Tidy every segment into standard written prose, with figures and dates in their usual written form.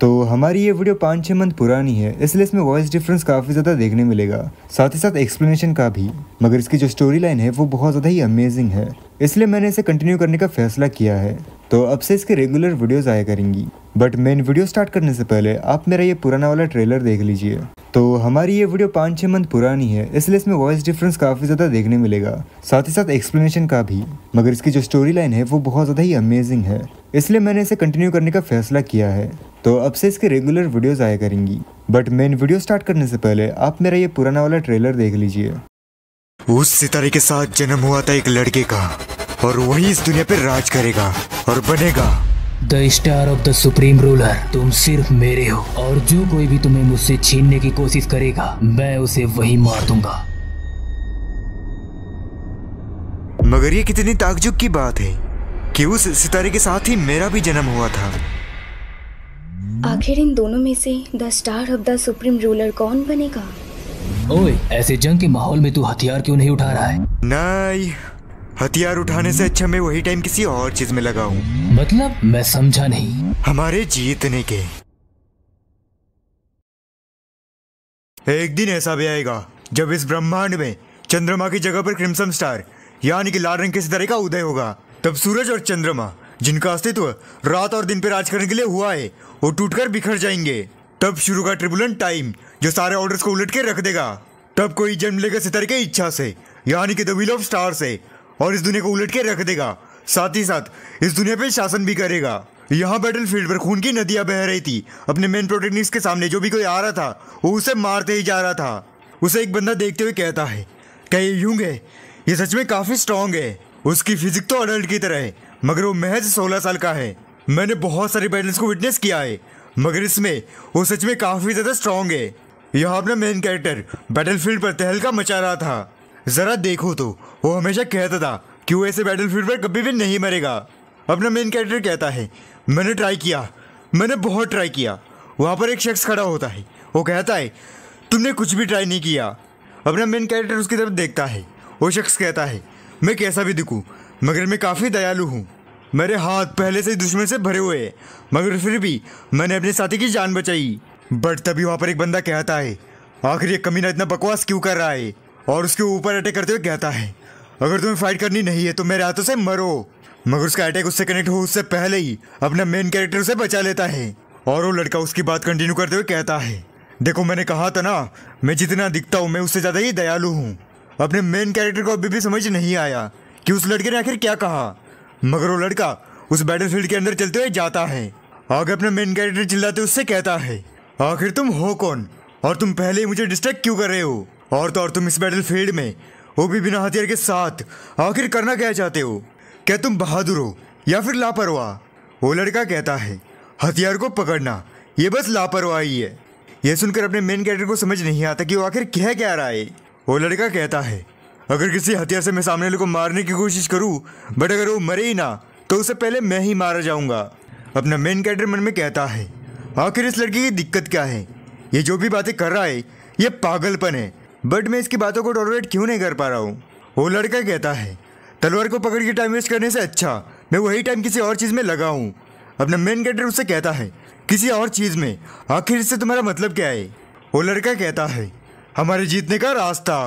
तो हमारी ये वीडियो 5-6 मंथ पुरानी है, इसलिए इसमें वॉइस डिफरेंस काफ़ी ज़्यादा देखने मिलेगा, साथ ही साथ एक्सप्लेनेशन का भी। मगर इसकी जो स्टोरी लाइन है वो बहुत ज़्यादा ही अमेजिंग है, इसलिए मैंने इसे कंटिन्यू करने का फैसला किया है। तो अब से इसके रेगुलर वीडियोस आया करेंगी। बट मेन वीडियो स्टार्ट करने से पहले आप मेरा ये पुराना वाला ट्रेलर देख लीजिए। तो हमारी ये वीडियो 5-6 मंथ पुरानी है, इसलिए इसमें वॉइस डिफरेंस काफ़ी ज़्यादा देखने मिलेगा, साथ ही साथ एक्सप्लेनेशन का भी। मगर इसकी जो स्टोरी लाइन है वो बहुत ज़्यादा ही अमेजिंग है, इसलिए मैंने इसे कंटिन्यू करने का फैसला किया है। तो अब से इसके रेगुलर वीडियोस आया करेंगी। बट मेन वीडियो स्टार्ट करने से पहले आप मेरा ये पुराना वाला ट्रेलर देख लीजिए। उस सितारे के साथ जन्म हुआ था एक लड़के का, और वही इस दुनिया पे राज करेगा और बनेगा the star of the supreme ruler. तुम सिर्फ मेरे हो, और जो कोई भी तुम्हें मुझसे छीनने की कोशिश करेगा मैं उसे वही मार दूंगा। मगर ये कितनी ताज्जुब की बात है कि उस सितारे के साथ ही मेरा भी जन्म हुआ था। आखिर इन दोनों में से the star of the supreme ruler कौन बनेगा? ओए, ऐसे जंग के माहौल में तू हथियार क्यों नहीं उठा रहा है? नहीं, हथियार उठाने से अच्छा मैं वही टाइम किसी और चीज में लगाऊं। मतलब मैं समझा नहीं। हमारे जीतने के। एक दिन ऐसा भी आएगा जब इस ब्रह्मांड में चंद्रमा की जगह पर क्रिम्सन स्टार यानी कि लाल रंग के सितारे का उदय होगा। तब सूरज और चंद्रमा, जिनका अस्तित्व रात और दिन पे राज करने के लिए हुआ है, वो टूटकर बिखर जाएंगे। तब शुरू का ट्रिबुलेंट टाइम जो सारे ऑर्डर्स को उलट के रख देगा। तब कोई जन्म लेगा सितारे की इच्छा से यानी कि द व्हील ऑफ स्टार से, और इस दुनिया को उलट के रख देगा। साथ ही साथ इस दुनिया पे शासन भी करेगा। यहाँ बैटलफील्ड पर खून की नदियां बह रही थी। अपने मेन प्रोटेगनिस्ट के सामने जो भी कोई आ रहा था वो उसे मारते ही जा रहा था। उसे एक बंदा देखते हुए कहता है, क्या ये यूंग है? ये सच में काफी स्ट्रांग है। उसकी फिजिक तो अडल्ट की तरह है, मगर वो महज 16 साल का है। मैंने बहुत सारे बैटल्स को विटनेस किया है, मगर इसमें वो सच में काफी ज्यादा स्ट्रांग है। यहाँ अपना मेन कैरेक्टर बैटलफील्ड पर तहलका मचा रहा था। जरा देखो तो, वो हमेशा कहता था कि वो ऐसे बैटलफील्ड पर कभी भी नहीं मरेगा। अपना मेन कैरेक्टर कहता है, मैंने ट्राई किया, मैंने बहुत ट्राई किया। वहाँ पर एक शख्स खड़ा होता है, वो कहता है, तुमने कुछ भी ट्राई नहीं किया। अपना मेन कैरेक्टर उसकी तरफ देखता है। वो शख्स कहता है, मैं कैसा भी दिखूं, मगर मैं काफ़ी दयालु हूँ। मेरे हाथ पहले से ही दुश्मन से भरे हुए हैं, मगर फिर भी मैंने अपने साथी की जान बचाई। बट तभी वहाँ पर एक बंदा कहता है, आखिर ये कमीना इतना बकवास क्यों कर रहा है? और उसके ऊपर अटैक करते हुए कहता है, अगर तुम्हें फाइट करनी नहीं है तो मेरे हाथों से मरो। मगर उसका अटैक उससे कनेक्ट हो उससे पहले ही अपना मेन कैरेक्टर उसे बचा लेता है। और वो लड़का उसकी बात कंटिन्यू करते हुए कहता है, देखो मैंने कहा था ना, मैं जितना दिखता हूँ मैं उससे ज़्यादा ही दयालु हूँ। अपने मेन कैरेक्टर को अभी भी समझ नहीं आया कि उस लड़के ने आखिर क्या कहा। मगर वो लड़का उस बैटलफील्ड के अंदर चलते हुए जाता है। आगे अपना मेन कैरेक्टर चिल्लाते उससे कहता है, आखिर तुम हो कौन, और तुम पहले ही मुझे डिस्ट्रैक्ट क्यों कर रहे हो? और तो और तुम इस बैटलफील्ड में वो भी बिना हथियार के साथ आखिर करना क्या चाहते हो? क्या तुम बहादुर हो या फिर लापरवाह? वो लड़का कहता है, हथियार को पकड़ना ये बस लापरवाही है। यह सुनकर अपने मेन कैरेक्टर को समझ नहीं आता कि वो आखिर कह क्या रहा है। वो लड़का कहता है, अगर किसी हथियार से मैं सामने वाले को मारने की कोशिश करूं, बट अगर वो मरे ही ना तो उससे पहले मैं ही मारा जाऊंगा। अपना मेन कैरेक्टर मन में कहता है, आखिर इस लड़की की दिक्कत क्या है? ये जो भी बातें कर रहा है ये पागलपन है, बट मैं इसकी बातों को टॉलरेट क्यों नहीं कर पा रहा हूँ। वो लड़का कहता है, तलवार को पकड़ के टाइम वेस्ट करने से अच्छा मैं वही टाइम किसी और चीज़ में लगाऊं। अपना मेन कैरेक्टर उससे कहता है, किसी और चीज़ में? आखिर इससे तुम्हारा मतलब क्या है? वो लड़का कहता है, हमारे जीतने का रास्ता।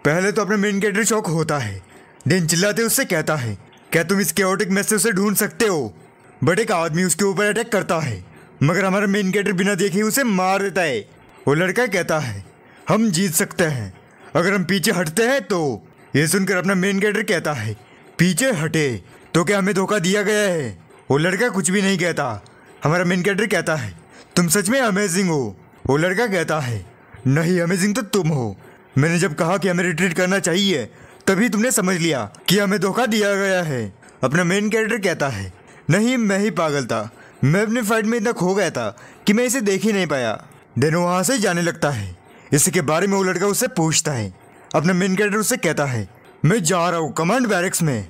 पहले तो अपना मेन कैरेक्टर शॉक होता है, देन चिल्लाते उससे कहता है, क्या तुम इस कैओटिक मैस से उसे ढूंढ सकते हो? बट एक आदमी उसके ऊपर अटैक करता है, मगर हमारा मेन कैरेक्टर बिना देखे उसे मार देता है। वो लड़का कहता है, हम जीत सकते हैं अगर हम पीछे हटते हैं तो। ये सुनकर अपना मेन कैरेक्टर कहता है, पीछे हटे तो क्या हमें धोखा दिया गया है? वो लड़का कुछ भी नहीं कहता। हमारा मेन कैरेक्टर कहता है, तुम सच में अमेजिंग हो। वो लड़का कहता है, नहीं अमेजिंग तो तुम हो। मैंने जब कहा कि हमें रिट्रीट करना चाहिए तभी तुमने समझ लिया कि हमें धोखा दिया गया है। अपना मेन कैरेक्टर कहता है, नहीं मैं ही पागल था, मैं अपनी फाइट में इतना खो गया था कि मैं इसे देख ही नहीं पाया। देन वहाँ से जाने लगता है। इसके बारे में वो लड़का उससे पूछता है। अपना मेन कैरेक्टर उससे कहता है, मैं जा रहा हूँ कमांड बैरक्स में।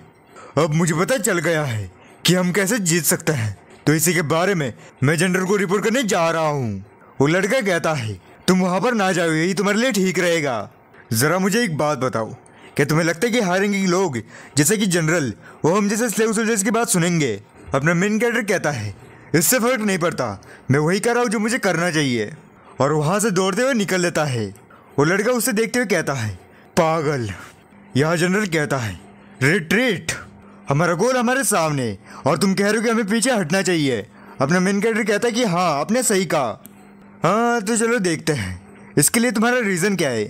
अब मुझे पता चल गया है कि हम कैसे जीत सकते हैं, तो इसी के बारे में मैं जनरल को रिपोर्ट करने जा रहा हूँ। वो लड़का कहता है, तुम वहाँ पर ना जाओ, यही तुम्हारे लिए ठीक रहेगा। ज़रा मुझे एक बात बताओ, क्या तुम्हें लगता है कि हाई रैंकिंग लोग जैसे कि जनरल वो हम जैसे स्लेव सोल्जर्स की बात सुनेंगे? अपना मेन कैरेक्टर कहता है, इससे फर्क नहीं पड़ता, मैं वही कर रहा हूँ जो मुझे करना चाहिए। और वहाँ से दौड़ते हुए निकल लेता है। वो लड़का उसे देखते हुए कहता है, पागल। यहाँ जनरल कहता है, रिट्रीट, हमारा गोल हमारे सामने और तुम कह रहे हो कि हमें पीछे हटना चाहिए। अपना मेन कैरेक्टर कहता है कि हाँ आपने सही कहा। हाँ तो चलो देखते हैं इसके लिए तुम्हारा रीज़न क्या है।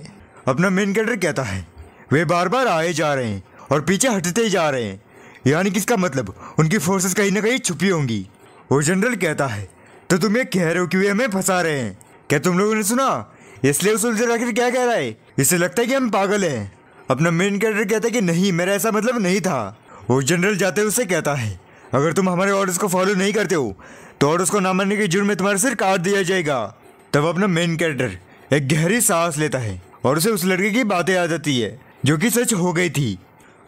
अपना मेन कैरेक्टर कहता है, वे बार बार आए जा रहे हैं और पीछे हटते ही जा रहे हैं, यानी कि इसका मतलब उनकी फोर्सेस कहीं ना कहीं छुपी होंगी। वो जनरल कहता है, तो तुम ये कह रहे हो कि वे हमें फंसा रहे हैं, क्या तुम लोगों ने सुना? इसलिए उस सोल्जर आखिर क्या कह रहा है? इससे लगता है कि हम पागल हैं। अपना मेन कैरेक्टर कहता है कि नहीं, मेरा ऐसा मतलब नहीं था। वो जनरल जाते उससे कहता है, अगर तुम हमारे ऑर्डर्स को फॉलो नहीं करते हो तो ऑर्डर्स को ना मानने के जुर्म में तुम्हारा सिर काट दिया जाएगा। तब अपना मेन कैरेक्टर एक गहरी सांस लेता है और उसे उस लड़के की बातें याद आती है जो कि सच हो गई थी।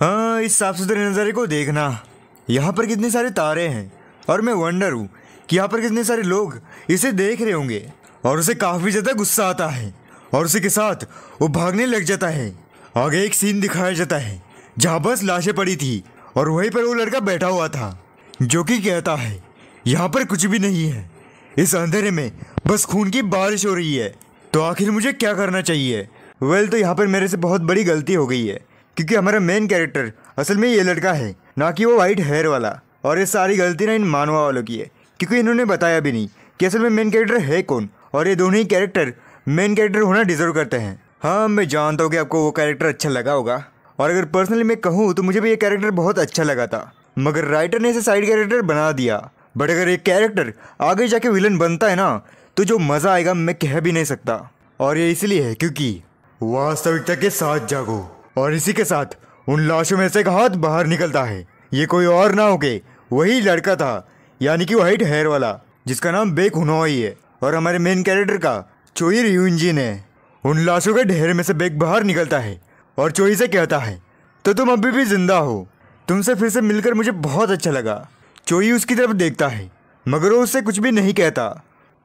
हाँ, इस साफ सुथरे नज़ारे को देखना, यहाँ पर कितने सारे तारे हैं और मैं वंडर हूँ कि यहाँ पर कितने सारे लोग इसे देख रहे होंगे। और उसे काफ़ी ज़्यादा गुस्सा आता है और उसी के साथ वो भागने लग जाता है। आगे एक सीन दिखाया जाता है जहाँ बस लाशें पड़ी थी और वहीं पर वो लड़का बैठा हुआ था जो कि कहता है, यहाँ पर कुछ भी नहीं है, इस अंधेरे में बस खून की बारिश हो रही है, तो आखिर मुझे क्या करना चाहिए? वेल, तो यहाँ पर मेरे से बहुत बड़ी गलती हो गई है क्योंकि हमारा मेन कैरेक्टर असल में ये लड़का है, ना कि वो वाइट हेयर वाला। और ये सारी गलती ना इन मानवा वालों की है क्योंकि इन्होंने बताया भी नहीं कि असल में मेन कैरेक्टर है कौन, और ये दोनों ही कैरेक्टर मेन कैरेक्टर होना डिजर्व करते हैं। हाँ, मैं जानता हूँ कि आपको वो कैरेक्टर अच्छा लगा होगा, और अगर पर्सनली मैं कहूँ तो मुझे भी ये कैरेक्टर बहुत अच्छा लगा था, मगर राइटर ने इसे साइड कैरेक्टर बना दिया। बट अगर एक कैरेक्टर आगे जाके विलन बनता है ना, तो जो मज़ा आएगा मैं कह भी नहीं सकता। और ये इसलिए है क्योंकि वास्तविकता के साथ जागो। और इसी के साथ उन लाशों में से एक हाथ बाहर निकलता है। ये कोई और ना हो के वही लड़का था, यानी कि वाइट हेयर वाला, जिसका नाम बेक हुनोई है। और हमारे मेन कैरेक्टर का चोई रियूनजिन है। उन लाशों के ढेर में से बेक बाहर निकलता है और चोई से कहता है, तो तुम अभी भी जिंदा हो, तुमसे फिर से मिलकर मुझे बहुत अच्छा लगा। चोई उसकी तरफ देखता है मगर वो उससे कुछ भी नहीं कहता।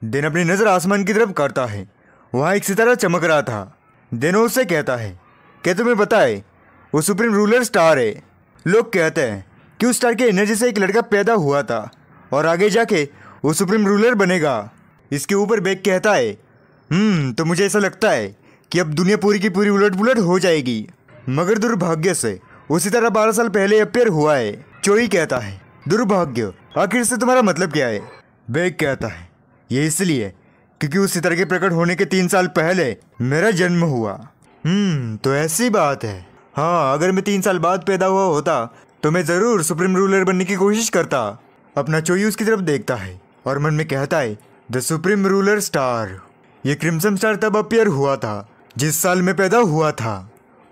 देन अपनी नज़र आसमान की तरफ करता है, वहाँ एक सितारा चमक रहा था। देन वो उससे कहता है, क्या तुम्हें पता है वो सुप्रीम रूलर स्टार है। लोग कहते हैं कि उस स्टार की एनर्जी से एक लड़का पैदा हुआ था और आगे जाके वो सुप्रीम रूलर बनेगा। इसके ऊपर बेक कहता है, तो मुझे ऐसा लगता है कि अब दुनिया पूरी की पूरी उलट पुलट हो जाएगी, मगर दुर्भाग्य से वो सितारा 12 साल पहले अपेयर हुआ है। चोई कहता है, दुर्भाग्य, आखिर से तुम्हारा मतलब क्या है? बेक कहता है, ये इसलिए क्योंकि उस सितारे के प्रकट होने के 3 साल पहले मेरा जन्म हुआ। तो ऐसी बात है। हाँ, अगर मैं 3 साल बाद पैदा हुआ होता तो मैं ज़रूर सुप्रीम रूलर बनने की कोशिश करता। अपना चोई उसकी तरफ देखता है और मन में कहता है, द सुप्रीम रूलर स्टार। ये क्रिम्सन स्टार तब अपियर हुआ था जिस साल में पैदा हुआ था।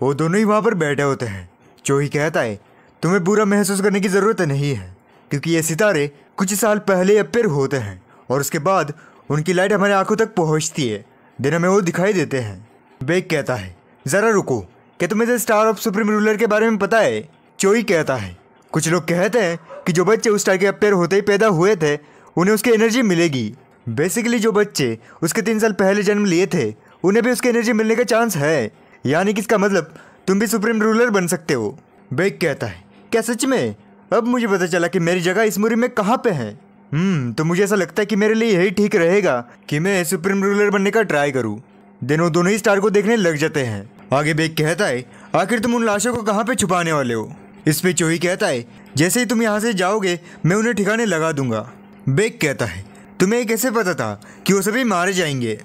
वो दोनों ही वहाँ पर बैठे होते हैं। चोई कहता है, तुम्हें बुरा महसूस करने की ज़रूरत नहीं है क्योंकि ये सितारे कुछ साल पहले अपियर होते हैं और उसके बाद उनकी लाइट हमारे आंखों तक पहुँचती है, दिन हमें वो दिखाई देते हैं। बेक कहता है, ज़रा रुको, क्या तुम्हें the star of supreme ruler के बारे में पता है? चोई कहता है, कुछ लोग कहते हैं कि जो बच्चे उस स्टार के अपेयर होते ही पैदा हुए थे उन्हें उसकी एनर्जी मिलेगी। बेसिकली जो बच्चे उसके 3 साल पहले जन्म लिए थे उन्हें भी उसकी एनर्जी मिलने का चांस है, यानी कि इसका मतलब तुम भी सुप्रीम रूलर बन सकते हो। बेक कहता है, क्या सच में? अब मुझे पता चला कि मेरी जगह इस मूवी में कहाँ पे है। तो मुझे ऐसा लगता है कि मेरे लिए यही ठीक रहेगा कि मैं सुप्रीम रूलर बनने का ट्राई करूँ। दोनों ही स्टार को देखने लग जाते हैं। आगे बेक कहता है, आखिर तुम उन लाशों को कहाँ पे छुपाने वाले हो? इस पे चोई कहता है, जैसे ही तुम यहाँ से जाओगे मैं उन्हें ठिकाने लगा दूंगा। बेक कहता है, तुम्हें कैसे पता था कि वो सभी मारे जाएंगे?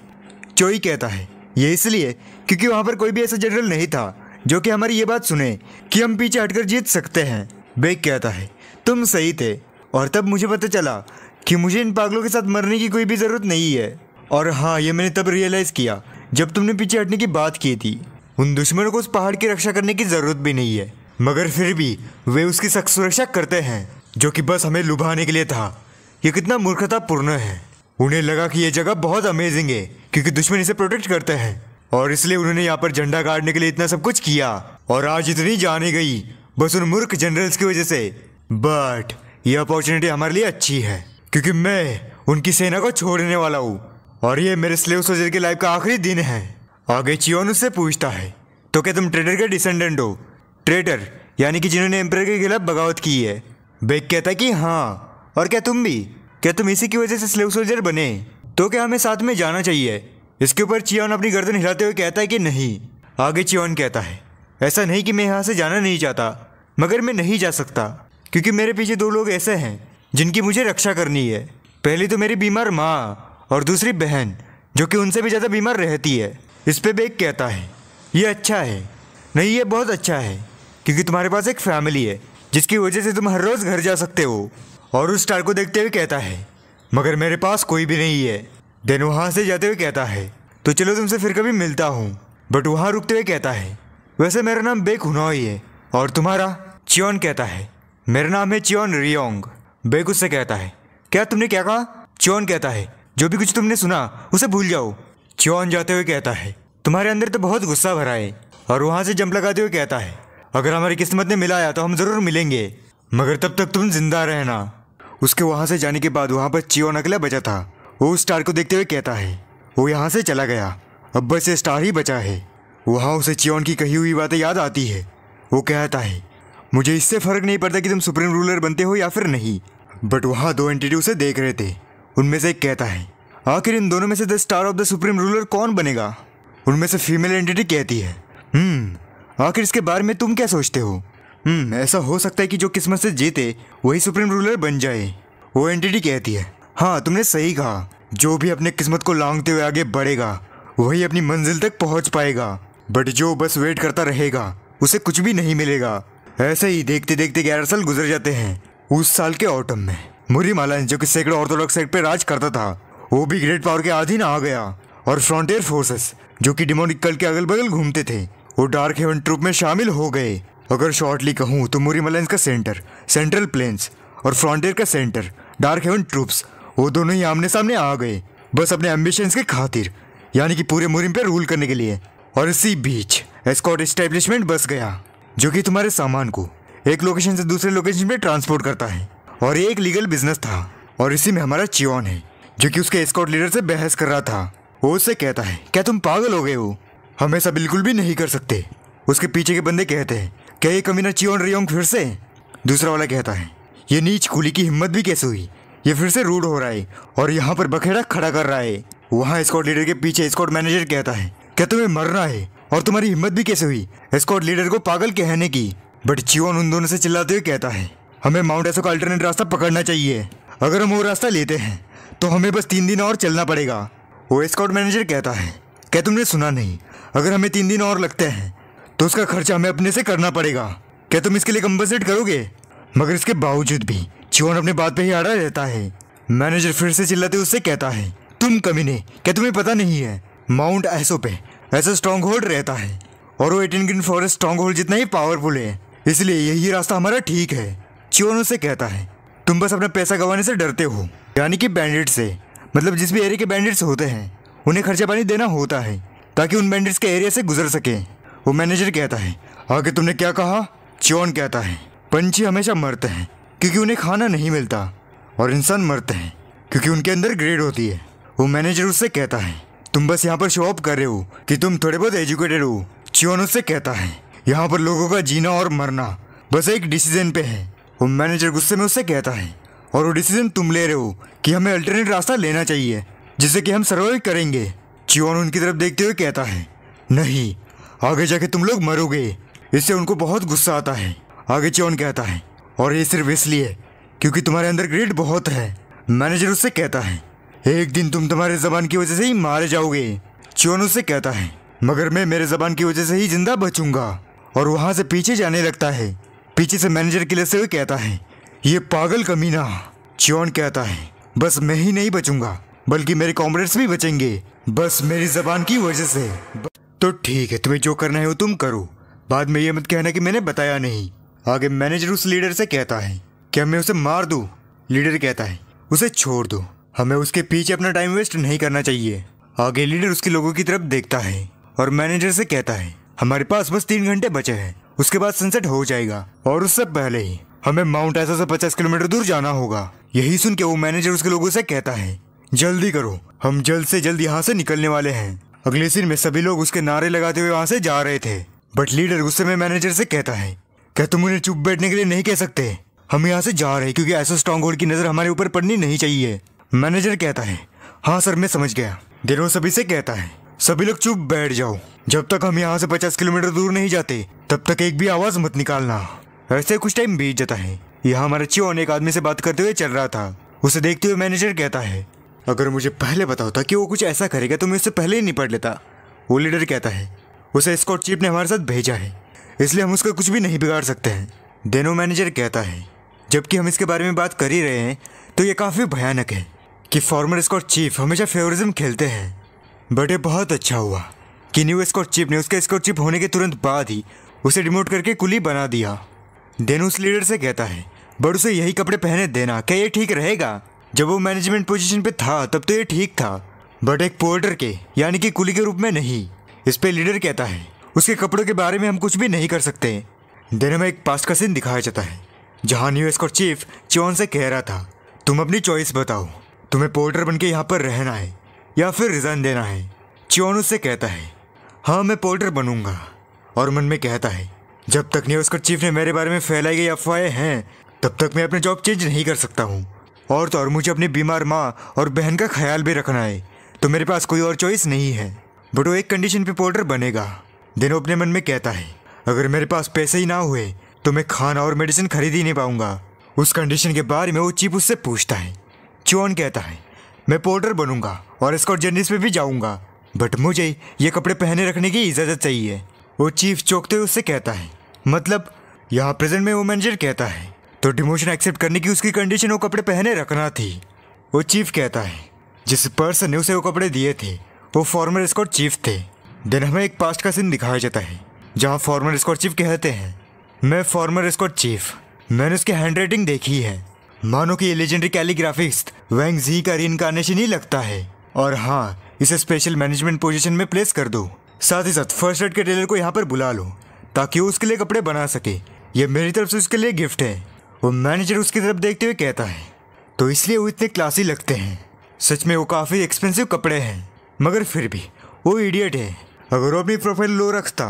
चोई कहता है, ये इसलिए क्योंकि वहाँ पर कोई भी ऐसा जनरल नहीं था जो कि हमारी ये बात सुने कि हम पीछे हटकर जीत सकते हैं। बेक कहता है, तुम सही थे, और तब मुझे पता चला कि मुझे इन पागलों के साथ मरने की कोई भी ज़रूरत नहीं है। और हाँ, ये मैंने तब रियलाइज़ किया जब तुमने पीछे हटने की बात की थी। उन दुश्मनों को उस पहाड़ की रक्षा करने की ज़रूरत भी नहीं है, मगर फिर भी वे उसकी सख्त सुरक्षा करते हैं, जो कि बस हमें लुभाने के लिए था। ये कितना मूर्खतापूर्ण है। उन्हें लगा कि ये जगह बहुत अमेजिंग है क्योंकि दुश्मन इसे प्रोटेक्ट करते हैं, और इसलिए उन्होंने यहाँ पर झंडा गाड़ने के लिए इतना सब कुछ किया, और आज इतनी जाने गई बस उन मूर्ख जनरल्स की वजह से। बट ये अपॉर्चुनिटी हमारे लिए अच्छी है क्योंकि मैं उनकी सेना को छोड़ने वाला हूँ, और ये मेरे स्लेव सोल्जर की लाइफ का आखिरी दिन है। आगे चियोन उससे पूछता है, तो क्या तुम ट्रेटर के डिसेंडेंट हो? ट्रेटर यानी कि जिन्होंने एम्परर के खिलाफ बगावत की है। बेक कहता है कि हाँ, और क्या तुम भी? क्या तुम इसी की वजह से स्लेव सोल्जर बने? तो क्या हमें साथ में जाना चाहिए? इसके ऊपर चियोन अपनी गर्दन हिलाते हुए कहता है कि नहीं। आगे चियोन कहता है, ऐसा नहीं कि मैं यहाँ से जाना नहीं चाहता, मगर मैं नहीं जा सकता क्योंकि मेरे पीछे 2 लोग ऐसे हैं जिनकी मुझे रक्षा करनी है। पहली तो मेरी बीमार माँ और दूसरी बहन जो कि उनसे भी ज़्यादा बीमार रहती है। इस पे बेक कहता है, ये अच्छा है, नहीं ये बहुत अच्छा है क्योंकि तुम्हारे पास एक फैमिली है जिसकी वजह से तुम हर रोज़ घर जा सकते हो। और उस स्टार को देखते हुए कहता है, मगर मेरे पास कोई भी नहीं है। देन वहाँ से जाते हुए कहता है, तो चलो तुमसे फिर कभी मिलता हूँ। बट वहाँ रुकते हुए कहता है, वैसे मेरा नाम बेक हुनोई है और तुम्हारा? चियोन कहता है, मेरा नाम है चियोन रियोंग। बेक उससे कहता है, क्या तुमने क्या कहा? चियोन कहता है, जो भी कुछ तुमने सुना उसे भूल जाओ। चियोन जाते हुए कहता है, तुम्हारे अंदर तो बहुत गुस्सा भरा है। और वहाँ से जंप लगाते हुए कहता है, अगर हमारी किस्मत ने मिलाया तो हम ज़रूर मिलेंगे, मगर तब तक तुम जिंदा रहना। उसके वहाँ से जाने के बाद वहाँ पर चियोन अकेला बचा था। वो स्टार को देखते हुए कहता है, वो यहाँ से चला गया, अब बस ये स्टार ही बचा है। वहाँ उसे चियोन की कही हुई बातें याद आती है। वो कहता है, मुझे इससे फ़र्क नहीं पड़ता कि तुम सुप्रीम रूलर बनते हो या फिर नहीं। बट वहाँ 2 एंटिटी उसे देख रहे थे। उनमें से एक कहता है, आखिर इन दोनों में से the star of the supreme ruler कौन बनेगा? उनमें से फीमेल एंटिटी कहती है, आखिर इसके बारे में तुम क्या सोचते हो? ऐसा हो सकता है कि जो किस्मत से जीते वही सुप्रीम रूलर बन जाए। वो एंटिटी कहती है, हाँ तुमने सही कहा, जो भी अपने किस्मत को लांघते हुए आगे बढ़ेगा वही अपनी मंजिल तक पहुंच पाएगा, बट जो बस वेट करता रहेगा उसे कुछ भी नहीं मिलेगा। ऐसे ही देखते देखते 11 साल गुजर जाते हैं। उस साल के ऑटम में मुरी मालान, जो कि सैकड़ों ऑर्थोडॉक्स सेक्ट पे राज करता था, वो भी ग्रेट पावर के अधीन आ गया। और फ्रंटियर फोर्सेस जो कि डिमोनिक कल्ट के अगल बगल घूमते थे, वो डार्क हेवन ट्रूप में शामिल हो गए। अगर शॉर्टली कहूँ तो मुरी मालान का सेंटर सेंट्रल प्लेन्स और फ्रंटियर का सेंटर डार्क हेवन ट्रूप्स, वो दोनों ही आमने सामने आ गए, बस अपने एम्बिशंस के खातिर, यानी कि पूरे मुरिम पे रूल करने के लिए। और इसी बीच एस्कॉर्ट एस्टेब्लिशमेंट बस गया, जो कि तुम्हारे सामान को एक लोकेशन से दूसरे लोकेशन पे ट्रांसपोर्ट करता है। और ये एक लीगल बिजनेस था। और इसी में हमारा चियोन है, जो कि उसके एस्कॉर्ट लीडर से बहस कर रहा था। वो उससे कहता है, क्या तुम पागल हो गए हो? हम ऐसा बिल्कुल भी नहीं कर सकते। उसके पीछे के बंदे कहते हैं, क्या ये कमीना चियोन रियोंग फिर से? दूसरा वाला कहता है, ये नीच कुली की हिम्मत भी कैसे हुई? ये फिर से रूड हो रहा है और यहाँ पर बखेड़ा खड़ा कर रहा है। वहाँ एस्कॉर्ट लीडर के पीछे एस्कॉर्ट मैनेजर कहता है, क्या तुम्हें मरना है? और तुम्हारी हिम्मत भी कैसे हुई एस्कॉर्ट लीडर को पागल कहने की? बट चियोन उन दोनों से चिल्लाते हुए कहता है, हमें माउंट एसो का अल्टरनेट रास्ता पकड़ना चाहिए। अगर हम वो रास्ता लेते हैं तो हमें बस 3 दिन और चलना पड़ेगा। वो एस्कॉर्ट मैनेजर कहता है, क्या तुमने सुना नहीं? अगर हमें 3 दिन और लगते हैं तो उसका खर्चा हमें अपने से करना पड़ेगा। क्या तुम इसके लिए कंपनसेट करोगे? मगर इसके बावजूद भी चियोन अपने बात पे ही अड़ा रहता है। मैनेजर फिर से चिल्लाते उससे कहता है, तुम कमीने, क्या तुम्हें पता नहीं है माउंट एसो पे ऐसा स्ट्रॉन्ग होल्ड रहता है और वो 18 ग्रीन फॉरेस्ट स्ट्रॉन्ग होल्ड जितना ही पावरफुल है, इसलिए यही रास्ता हमारा ठीक है। चियोन उससे कहता है, तुम बस अपना पैसा गंवाने से डरते हो, यानी कि बैंडिट से, मतलब जिस भी एरिया के बैंडिट्स होते हैं उन्हें खर्चा पानी देना होता है ताकि उन बैंडिट्स के एरिया से गुजर सके। वो मैनेजर कहता है, आगे तुमने क्या कहा? चियोन कहता है, पंछी हमेशा मरते हैं क्योंकि उन्हें खाना नहीं मिलता और इंसान मरते हैं क्योंकि उनके अंदर ग्रेड होती है। वो मैनेजर उससे कहता है, तुम बस यहाँ पर शो ऑफ कर रहे हो कि तुम थोड़े बहुत एजुकेटेड हो। चियोन उससे कहता है, यहाँ पर लोगों का जीना और मरना बस एक डिसीजन पे है। वो मैनेजर गुस्से में उससे कहता है, और वो डिसीजन तुम ले रहे हो कि हमें अल्टरनेट रास्ता लेना चाहिए जिससे कि हम सर्वाइव करेंगे। चियोन उनकी तरफ देखते हुए कहता है, नहीं, आगे जाके तुम लोग मरोगे। इससे उनको बहुत गुस्सा आता है। आगे चियोन कहता है, और ये सिर्फ इसलिए क्योंकि तुम्हारे अंदर ग्रेड बहुत है। मैनेजर उससे कहता है, एक दिन तुम तुम्हारे जबान की वजह से ही मारे जाओगे। चियोन उससे कहता है, मगर मैं मेरे जबान की वजह से ही जिंदा बचूंगा। और वहां से पीछे जाने लगता है। पीछे से मैनेजर किलते हुए कहता है, ये पागल कमीना। चियोन कहता है, बस मैं ही नहीं बचूंगा बल्कि मेरे कॉमरेड्स भी बचेंगे, बस मेरी जबान की वजह से। तो ठीक है, तुम्हें जो करना है वो तुम करो, बाद में ये मत कहना कि मैंने बताया नहीं। आगे मैनेजर उस लीडर से कहता है, क्या मैं उसे मार दूं? लीडर कहता है, उसे छोड़ दो, हमें उसके पीछे अपना टाइम वेस्ट नहीं करना चाहिए। आगे लीडर उसके लोगों की तरफ देखता है और मैनेजर से कहता है, हमारे पास बस 3 घंटे बचे हैं, उसके बाद सनसेट हो जाएगा और उससे पहले ही हमें माउंट एसो से 50 किलोमीटर दूर जाना होगा। यही सुन के वो मैनेजर उसके लोगों से कहता है, जल्दी करो, हम जल्द से जल्द यहाँ से निकलने वाले हैं। अगले सीन में सभी लोग उसके नारे लगाते हुए वहाँ से जा रहे थे। बट लीडर गुस्से में मैनेजर से कहता है, क्या तुम उन्हें चुप बैठने के लिए नहीं कह सकते? हम यहाँ से जा रहे हैं क्योंकि ऐसा स्ट्रॉन्ग होल्ड की नजर हमारे ऊपर पड़नी नहीं चाहिए। मैनेजर कहता है हाँ सर मैं समझ गया। देनो सभी से कहता है सभी लोग चुप बैठ जाओ, जब तक हम यहाँ से 50 किलोमीटर दूर नहीं जाते तब तक एक भी आवाज मत निकालना। ऐसे कुछ टाइम बीत जाता है। यहाँ हमारा चियोन एक आदमी से बात करते हुए चल रहा था। उसे देखते हुए मैनेजर कहता है अगर मुझे पहले पता होता कि वो कुछ ऐसा करेगा तो मैं उससे पहले ही निपट लेता। वो लीडर कहता है उसे एस्कॉर्ट चीफ ने हमारे साथ भेजा है, इसलिए हम उसका कुछ भी नहीं बिगाड़ सकते हैं। देनो मैनेजर कहता है जबकि हम इसके बारे में बात कर ही रहे हैं तो ये काफ़ी भयानक है कि फॉर्मर एस्कॉर्ट चीफ हमेशा फेवरिज्म खेलते हैं। बट ये बहुत अच्छा हुआ कि न्यू एस्कॉर्ट चीफ ने उसके एस्कॉर्ट चीफ होने के तुरंत बाद ही उसे डिमोट करके कुली बना दिया। देनो उस लीडर से कहता है बट उसे यही कपड़े पहने देना, क्या ये ठीक रहेगा? जब वो मैनेजमेंट पोजीशन पे था तब तो ये ठीक था, बट एक पोर्टर के यानी कि कुली के रूप में नहीं। इस पे लीडर कहता है उसके कपड़ों के बारे में हम कुछ भी नहीं कर सकते। देनो में एक पास्ट का सीन दिखाया जाता है जहाँ न्यू एस्कॉर्ट चीफ चियोन से कह रहा था तुम अपनी चॉइस बताओ, तुम्हें पोर्टर बन के यहाँ पर रहना है या फिर रिजाइन देना है। चियोन उससे कहता है हाँ मैं पोर्टर बनूंगा, और मन में कहता है जब तक न्यू एस्कॉर्ट चीफ ने मेरे बारे में फैलाई गई अफवाहें हैं तब तक मैं अपने जॉब चेंज नहीं कर सकता हूँ। और तो और मुझे अपनी बीमार माँ और बहन का ख्याल भी रखना है, तो मेरे पास कोई और चॉइस नहीं है। बट वो एक कंडीशन पे पोर्टर बनेगा। देनो अपने मन में कहता है अगर मेरे पास पैसे ही ना हुए तो मैं खाना और मेडिसिन खरीद ही नहीं पाऊंगा। उस कंडीशन के बारे में वो चीफ उससे पूछता है। चियोन कहता है मैं पोर्टर बनूंगा और एस्कॉर्ट जर्नीज पे भी जाऊंगा, बट मुझे ये कपड़े पहने रखने की इजाज़त चाहिए। वो चीफ चौंकते हुए उससे कहता है मतलब? यहाँ प्रेजेंट में वो मैनेजर कहता है तो डिमोशन एक्सेप्ट करने की उसकी कंडीशन वो कपड़े पहने रखना थी। वो चीफ कहता है जिस पर्सन ने उसे वो कपड़े दिए थे वो फॉर्मर एस्कॉर्ट चीफ थे। देन हमें एक पास्ट का सीन दिखाया जाता है जहाँ फॉर्मर एस्कॉर्ट चीफ कहते हैं मैं फॉर्मर एस्कॉर्ट चीफ, मैंने उसकी हैंड राइटिंग देखी है, मानो कि ये लेजेंडरी कैलीग्राफिस्ट वैंग जी का रीइंकार्नेशन ही लगता है। और हाँ इसे स्पेशल मैनेजमेंट पोजीशन में प्लेस कर दो। साथ ही साथ फर्स्ट एड के टेलर को यहाँ पर बुला लो ताकि वो उसके लिए कपड़े बना सके, ये मेरी तरफ से उसके लिए गिफ्ट है। वो मैनेजर उसकी तरफ देखते हुए कहता है तो इसलिए वो इतने क्लासी लगते हैं। सच में वो काफ़ी एक्सपेंसिव कपड़े हैं, मगर फिर भी वो इडियट है। अगर वो अपनी प्रोफाइल लो रखता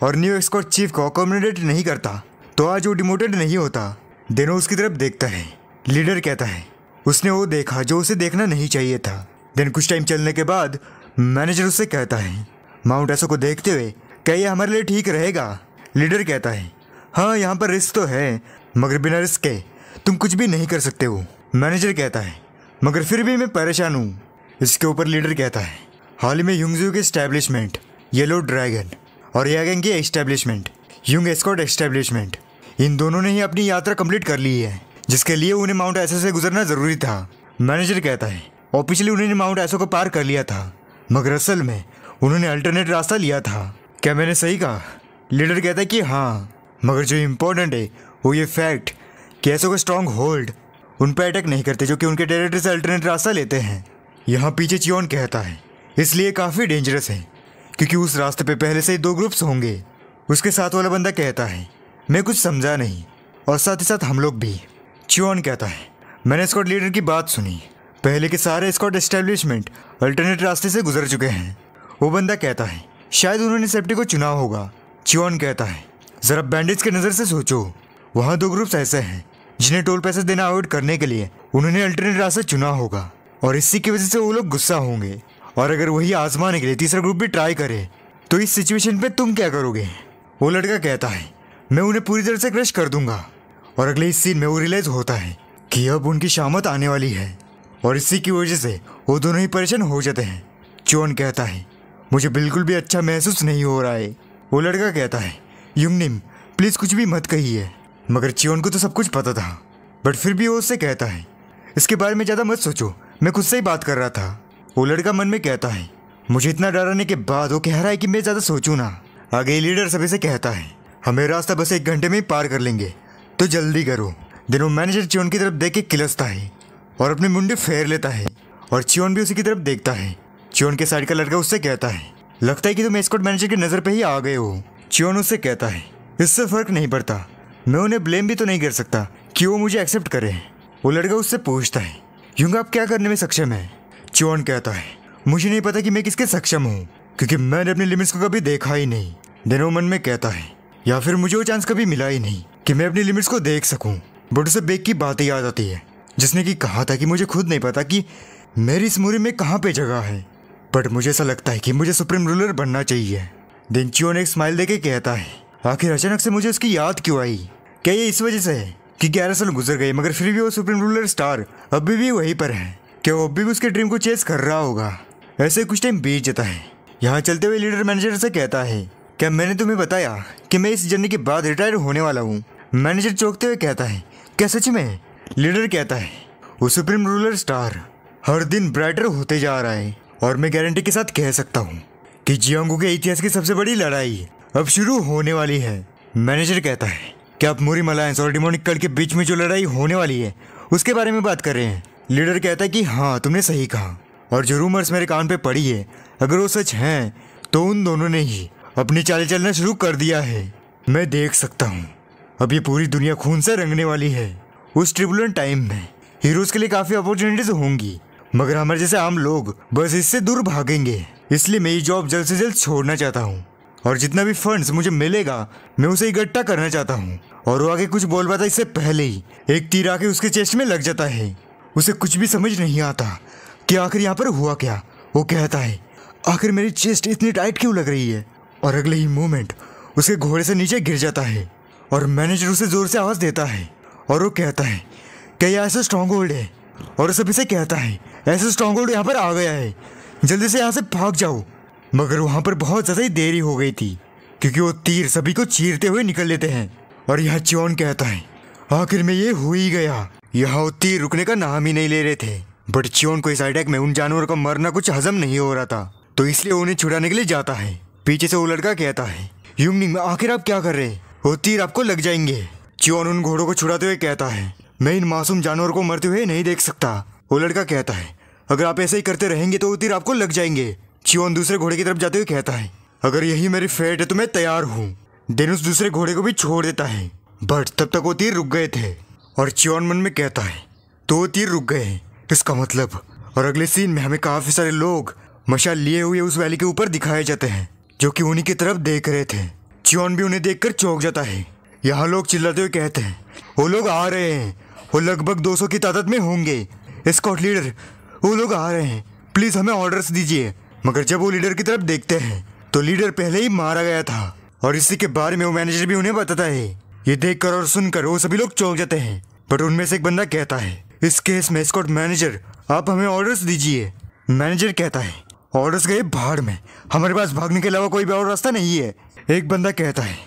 और न्यू एस्कॉर्ट चीफ को अकोमोडेट नहीं करता तो आज वो डिमोटेड नहीं होता। देनो उसकी तरफ देखता है। लीडर कहता है उसने वो देखा जो उसे देखना नहीं चाहिए था। देन कुछ टाइम चलने के बाद मैनेजर उससे कहता है माउंट एसो को देखते हुए क्या ये हमारे लिए ठीक रहेगा? लीडर कहता है हाँ यहाँ पर रिस्क तो है, मगर बिना रिस्क के तुम कुछ भी नहीं कर सकते हो। मैनेजर कहता है मगर फिर भी मैं परेशान हूँ। इसके ऊपर लीडर कहता है हाल ही में युंगजू के एस्टेब्लिशमेंट येलो ड्रैगन और यागेंग की एस्टेब्लिशमेंट युंग एस्कॉर्ट एस्टेब्लिशमेंट, इन दोनों ने ही अपनी यात्रा कंप्लीट कर ली है, जिसके लिए उन्हें माउंट एसो से गुजरना जरूरी था। मैनेजर कहता है ऑफिशियली उन्होंने माउंट एसो को पार कर लिया था, मगर असल में उन्होंने अल्टरनेट रास्ता लिया था। क्या मैंने सही कहा? लीडर कहता है कि हाँ, मगर जो इम्पोर्टेंट है वो ये फैक्ट कि एसो का स्ट्रॉन्ग होल्ड उन पर अटैक नहीं करते जो कि उनके टेरिटरी से अल्टरनेट रास्ता लेते हैं। यहाँ पीछे चियोन कहता है इसलिए काफ़ी डेंजरस है क्योंकि उस रास्ते पे पहले से ही 2 ग्रुप्स होंगे। उसके साथ वाला बंदा कहता है मैं कुछ समझा नहीं, और साथ ही साथ हम लोग भी। चियोन कहता है मैंने एस्कॉर्ट लीडर की बात सुनी, पहले के सारे एस्कॉर्ट एस्टेब्लिशमेंट अल्टरनेट रास्ते से गुजर चुके हैं। वो बंदा कहता है शायद उन्होंने सेफ्टी को चुना होगा। चियोन कहता है ज़रा बैंडेज की नज़र से सोचो, वहाँ 2 ग्रुप्स ऐसे हैं जिन्हें टोल पैसे देना अवॉइड करने के लिए उन्होंने अल्टरनेट रास्ता चुना होगा, और इसी की वजह से वो लोग गुस्सा होंगे। और अगर वही आजमाने के लिए तीसरा ग्रुप भी ट्राई करे तो इस सिचुएशन पे तुम क्या करोगे? वो लड़का कहता है मैं उन्हें पूरी तरह से क्रश कर दूंगा। और अगले इस सीन में वो रियलाइज होता है कि अब उनकी शामत आने वाली है, और इसी की वजह से वो दोनों ही परेशान हो जाते हैं। चियोन कहता है मुझे बिल्कुल भी अच्छा महसूस नहीं हो रहा है। वो लड़का कहता है युंगनिम प्लीज़ कुछ भी मत कहिए। मगर चियोन को तो सब कुछ पता था, बट फिर भी वो उससे कहता है इसके बारे में ज़्यादा मत सोचो, मैं खुद से ही बात कर रहा था। वो लड़का मन में कहता है मुझे इतना डराने के बाद वो कह रहा है कि मैं ज़्यादा सोचूं ना। आगे लीडर सभी से कहता है हमें रास्ता बस 1 घंटे में ही पार कर लेंगे, तो जल्दी करो। दिनों मैनेजर चियोन की तरफ देख के किलसता है और अपनी मुंडी फेर लेता है, और चियोन भी उसी की तरफ देखता है। चियोन के साइड का लड़का उससे कहता है लगता है कि तुम एस्कॉर्ट मैनेजर की नज़र पे ही आ गए हो। चियोन उससे कहता है इससे फ़र्क नहीं पड़ता, मैं उन्हें ब्लेम भी तो नहीं कर सकता कि वो मुझे एक्सेप्ट करे। वो लड़का उससे पूछता है युंग आप क्या करने में सक्षम है? चियोन कहता है मुझे नहीं पता कि मैं किसके सक्षम हूँ, क्योंकि मैंने अपनी लिमिट्स को कभी देखा ही नहीं। देनो मन में कहता है या फिर मुझे वो चांस कभी मिला ही नहीं कि मैं अपनी लिमिट्स को देख सकूं। बट उसे बेक की बातें याद आती है जिसने कि कहा था कि मुझे खुद नहीं पता कि मेरी इस मूवी में कहाँ पे जगह है, बट मुझे ऐसा लगता है कि मुझे सुप्रीम रूलर बनना चाहिए। देन चियोन एक स्माइल देके कहता है, आखिर अचानक से मुझे उसकी याद क्यों आई? क्या ये इस वजह से है कि 11 साल गुजर गए मगर फिर भी वो सुप्रीम रूलर स्टार अभी भी वहीं पर है? क्या वो अभी भी उसके ड्रीम को चेस कर रहा होगा? ऐसे कुछ टाइम बीत जाता है। यहाँ चलते हुए लीडर मैनेजर से कहता है, क्या मैंने तुम्हें बताया कि मैं इस जर्नी के बाद रिटायर होने वाला हूँ? मैनेजर चौंकते हुए कहता है, क्या सच में? लीडर कहता है, वो सुप्रीम रूलर स्टार हर दिन ब्राइटर होते जा रहा है और मैं गारंटी के साथ कह सकता हूँ कि जियांगू के इतिहास की सबसे बड़ी लड़ाई अब शुरू होने वाली है। मैनेजर कहता है, क्या आप मोरिम अलायंस और डिमोनिक कल्ट के बीच में जो लड़ाई होने वाली है उसके बारे में बात कर रहे हैं? लीडर कहता है कि हाँ, तुमने सही कहा, और जो रूमर्स मेरे कान पे पड़ी है अगर वो सच हैं तो उन दोनों ने ही अपनी चाल चलना शुरू कर दिया है। मैं देख सकता हूँ अब ये पूरी दुनिया खून से रंगने वाली है। उस ट्रिबुलेंट टाइम में हीरोज के लिए काफ़ी अपॉर्चुनिटीज होंगी मगर हमारे जैसे आम लोग बस इससे दूर भागेंगे। इसलिए मैं ये जॉब जल्द से जल्द छोड़ना चाहता हूँ और जितना भी फंड्स मुझे मिलेगा मैं उसे इकट्ठा करना चाहता हूँ। और वो आगे कुछ बोल पाता इससे पहले ही एक तीर आके उसके चेस्ट में लग जाता है। उसे कुछ भी समझ नहीं आता कि आखिर यहाँ पर हुआ क्या। वो कहता है, आखिर मेरी चेस्ट इतनी टाइट क्यों लग रही है? और अगले ही मोमेंट उसके घोड़े से नीचे गिर जाता है और मैनेजर उसे जोर से आवाज़ देता है और वो कहता है, क्या यह ऐसा स्ट्रॉन्ग होल्ड है? और सभी से कहता है, ऐसा स्ट्रॉन्ग होल्ड यहाँ पर आ गया है, जल्दी से यहाँ से भाग जाओ। मगर वहाँ पर बहुत ज़्यादा ही देरी हो गई थी क्योंकि वो तीर सभी को चीरते हुए निकल लेते हैं। और यहाँ चियोन कहता है, आखिर में ये हो ही गया। यहाँ वो तीर रुकने का नाम ही नहीं ले रहे थे, बट चियोन को इस अटैक में उन जानवरों का मरना कुछ हजम नहीं हो रहा था तो इसलिए उन्हें छुड़ाने के लिए जाता है। पीछे से वो लड़का कहता है, युंगनिंग आखिर आप क्या कर रहे हैं? वो तीर आपको लग जाएंगे। चियोन उन घोड़ों को छुड़ाते हुए कहता है, मैं इन मासूम जानवरों को मरते हुए नहीं देख सकता। वो लड़का कहता है, अगर आप ऐसे ही करते रहेंगे तो वो तीर आपको लग जाएंगे। चियोन दूसरे घोड़े की तरफ जाते हुए कहता है, अगर यही मेरी फेट है तो मैं तैयार हूँ। देन उस दूसरे घोड़े को भी छोड़ देता है, बट तब तक वो तीर रुक गए थे। और चियोन मन में कहता है, तो वो तीर रुक गए, इसका मतलब। और अगले सीन में हमें काफी सारे लोग मशाल लिए हुए उस वैली के ऊपर दिखाए जाते हैं जो कि उन्हीं की तरफ देख रहे थे। चियोन भी उन्हें देखकर चौंक जाता है। यहाँ लोग चिल्लाते हुए कहते हैं, वो लोग आ रहे हैं, वो लगभग 200 की तादाद में होंगे। स्कॉट लीडर, वो लोग आ रहे हैं, प्लीज हमें ऑर्डर्स दीजिए। मगर जब वो लीडर की तरफ देखते हैं तो लीडर पहले ही मारा गया था और इसी के बारे में वो मैनेजर भी उन्हें बताता है। ये देखकर और सुनकर वो सभी लोग चौंक जाते हैं। बट उनमें से एक बंदा कहता है, इस केस में स्कॉट मैनेजर आप हमें ऑर्डर्स दीजिए। मैनेजर कहता है, ऑर्डर्स गए भाड़ में, हमारे पास भागने के अलावा कोई भी और रास्ता नहीं है। एक बंदा कहता है,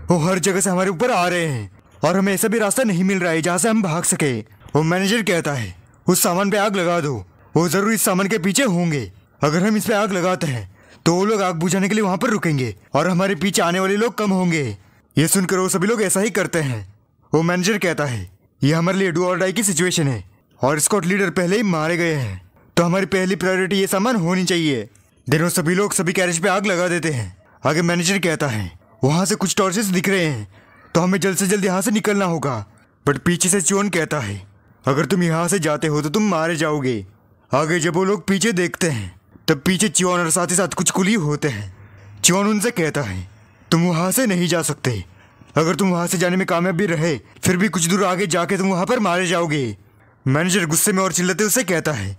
वो हर जगह से हमारे ऊपर आ रहे हैं और हमें ऐसा भी रास्ता नहीं मिल रहा है जहाँ से हम भाग सके। वो मैनेजर कहता है, उस सामान पे आग लगा दो, वो जरूर इस सामान के पीछे होंगे। अगर हम इस पे आग लगाते हैं तो वो लोग आग बुझाने के लिए वहाँ पर रुकेंगे और हमारे पीछे आने वाले लोग कम होंगे। ये सुनकर वो सभी लोग ऐसा ही करते हैं। वो मैनेजर कहता है, ये हमारे लिए डू और डाई की सिचुएशन है और स्कॉट लीडर पहले ही मारे गए हैं तो हमारी पहली प्रायोरिटी ये सामान होनी चाहिए। दिनों सभी लोग सभी कैरेज पे आग लगा देते हैं। आगे मैनेजर कहता है, वहाँ से कुछ टॉर्चेस दिख रहे हैं तो हमें जल्द से जल्द यहाँ से निकलना होगा। बट पीछे से चियोन कहता है, अगर तुम यहाँ से जाते हो तो तुम मारे जाओगे। आगे जब वो लोग पीछे देखते हैं तब पीछे चियोन और साथ ही साथ कुछ कुली होते हैं। चियोन उनसे कहता है, तुम वहाँ से नहीं जा सकते, अगर तुम वहाँ से जाने में कामयाब भी रहे फिर भी कुछ दूर आगे जाके तुम वहाँ पर मारे जाओगे। मैनेजर गुस्से में और चिल्लाते उससे कहता है,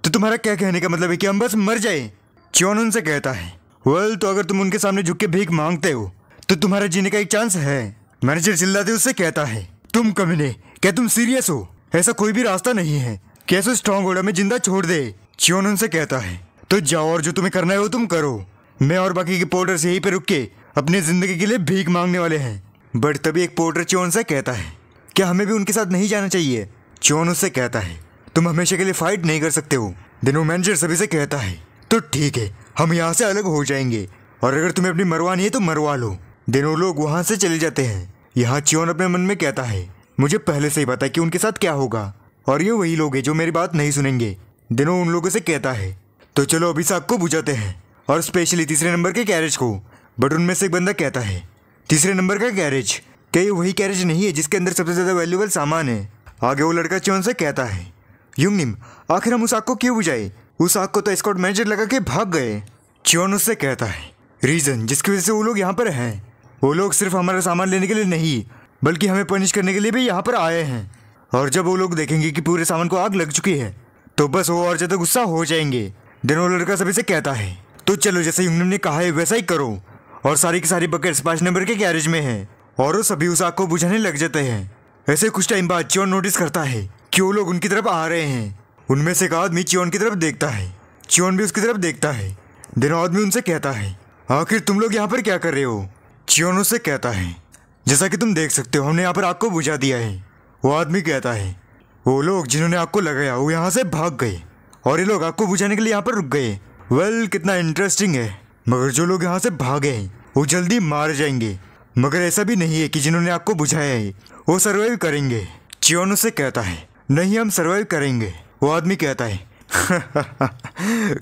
तो तुम्हारा क्या कहने का मतलब है कि हम बस मर जाए? चियोन उनसे कहता है, वेल तो अगर तुम उनके सामने झुक के भीख मांगते हो तो तुम्हारा जीने का एक चांस है। मैनेजर चिल्लाते उससे कहता है, तुम कमीने, क्या तुम सीरियस हो? ऐसा कोई भी रास्ता नहीं है, कैसे स्ट्रॉन्ग होल्ड में जिंदा छोड़ दे। चियोन उनसे कहता है, तो जाओ और जो तुम्हें करना है वो तुम करो, मैं और बाकी के पोर्टर्स यहीं पे रुक के अपनी जिंदगी के लिए भीख मांगने वाले हैं। बट तभी एक पोर्टर चियोन से कहता है, क्या हमें भी उनके साथ नहीं जाना चाहिए? चियोन उससे कहता है, तुम हमेशा के लिए फाइट नहीं कर सकते हो। दिनों मैनेजर सभी से कहता है, तो ठीक है, हम यहाँ से अलग हो जाएंगे और अगर तुम्हें अपनी मरवानी है तो मरवा लो। दिनों लोग वहाँ से चले जाते हैं। यहाँ चियोन अपने मन में कहता है, मुझे पहले से ही पता है कि उनके साथ क्या होगा और ये वही लोग हैं जो मेरी बात नहीं सुनेंगे। दिनों उन लोगों से कहता है, तो चलो अभी से आग को बुझाते हैं और स्पेशली तीसरे नंबर के कैरेज को। बट उनमें से एक बंदा कहता है, तीसरे नंबर का कैरेज, क्या ये वही कैरेज नहीं है जिसके अंदर सबसे ज्यादा वैल्यूएबल सामान है? आगे वो लड़का चियोन से कहता है, युंगनिम आखिर हम उस आग को क्यों बुझाए? उस आग को तो स्कॉट मैनेजर लगा के भाग गए। चियोन उससे कहता है, रीजन जिसकी वजह से वो लोग यहाँ पर हैं, वो लोग सिर्फ हमारा सामान लेने के लिए नहीं बल्कि हमें पनिश करने के लिए भी यहाँ पर आए हैं। और जब वो लोग देखेंगे कि पूरे सामान को आग लग चुकी है तो बस वो और ज्यादा गुस्सा हो जाएंगे। देन वो लड़का सभी से कहता है, तो चलो जैसे युंगनम ने कहा है वैसा ही करो। और सारी की सारी बकेट्स 5 नंबर के गैरेज में है और वो सभी उस आग को बुझाने लग जाते हैं। ऐसे कुछ टाइम बाद चियोन नोटिस करता है कि वो लोग उनकी तरफ आ रहे हैं। उनमें से एक आदमी चियोन की तरफ देखता है, चियोन भी उसकी तरफ देखता है। देन आदमी उनसे कहता है, आखिर तुम लोग यहाँ पर क्या कर रहे हो? चियोन उससे कहता है, जैसा कि तुम देख सकते हो हमने यहाँ पर आग को बुझा दिया है। वो आदमी कहता है, वो लोग जिन्होंने आग को लगाया वो यहाँ से भाग गए और ये लोग आग को बुझाने के लिए यहाँ पर रुक गए। वेल, कितना इंटरेस्टिंग है। मगर जो लोग यहाँ से भागे हैं वो जल्दी मार जाएंगे। मगर ऐसा भी नहीं है कि जिन्होंने आग को बुझाया है वो सर्वाइव करेंगे। चियोन उससे कहता है, नहीं हम सर्वाइव करेंगे। वो आदमी कहता है,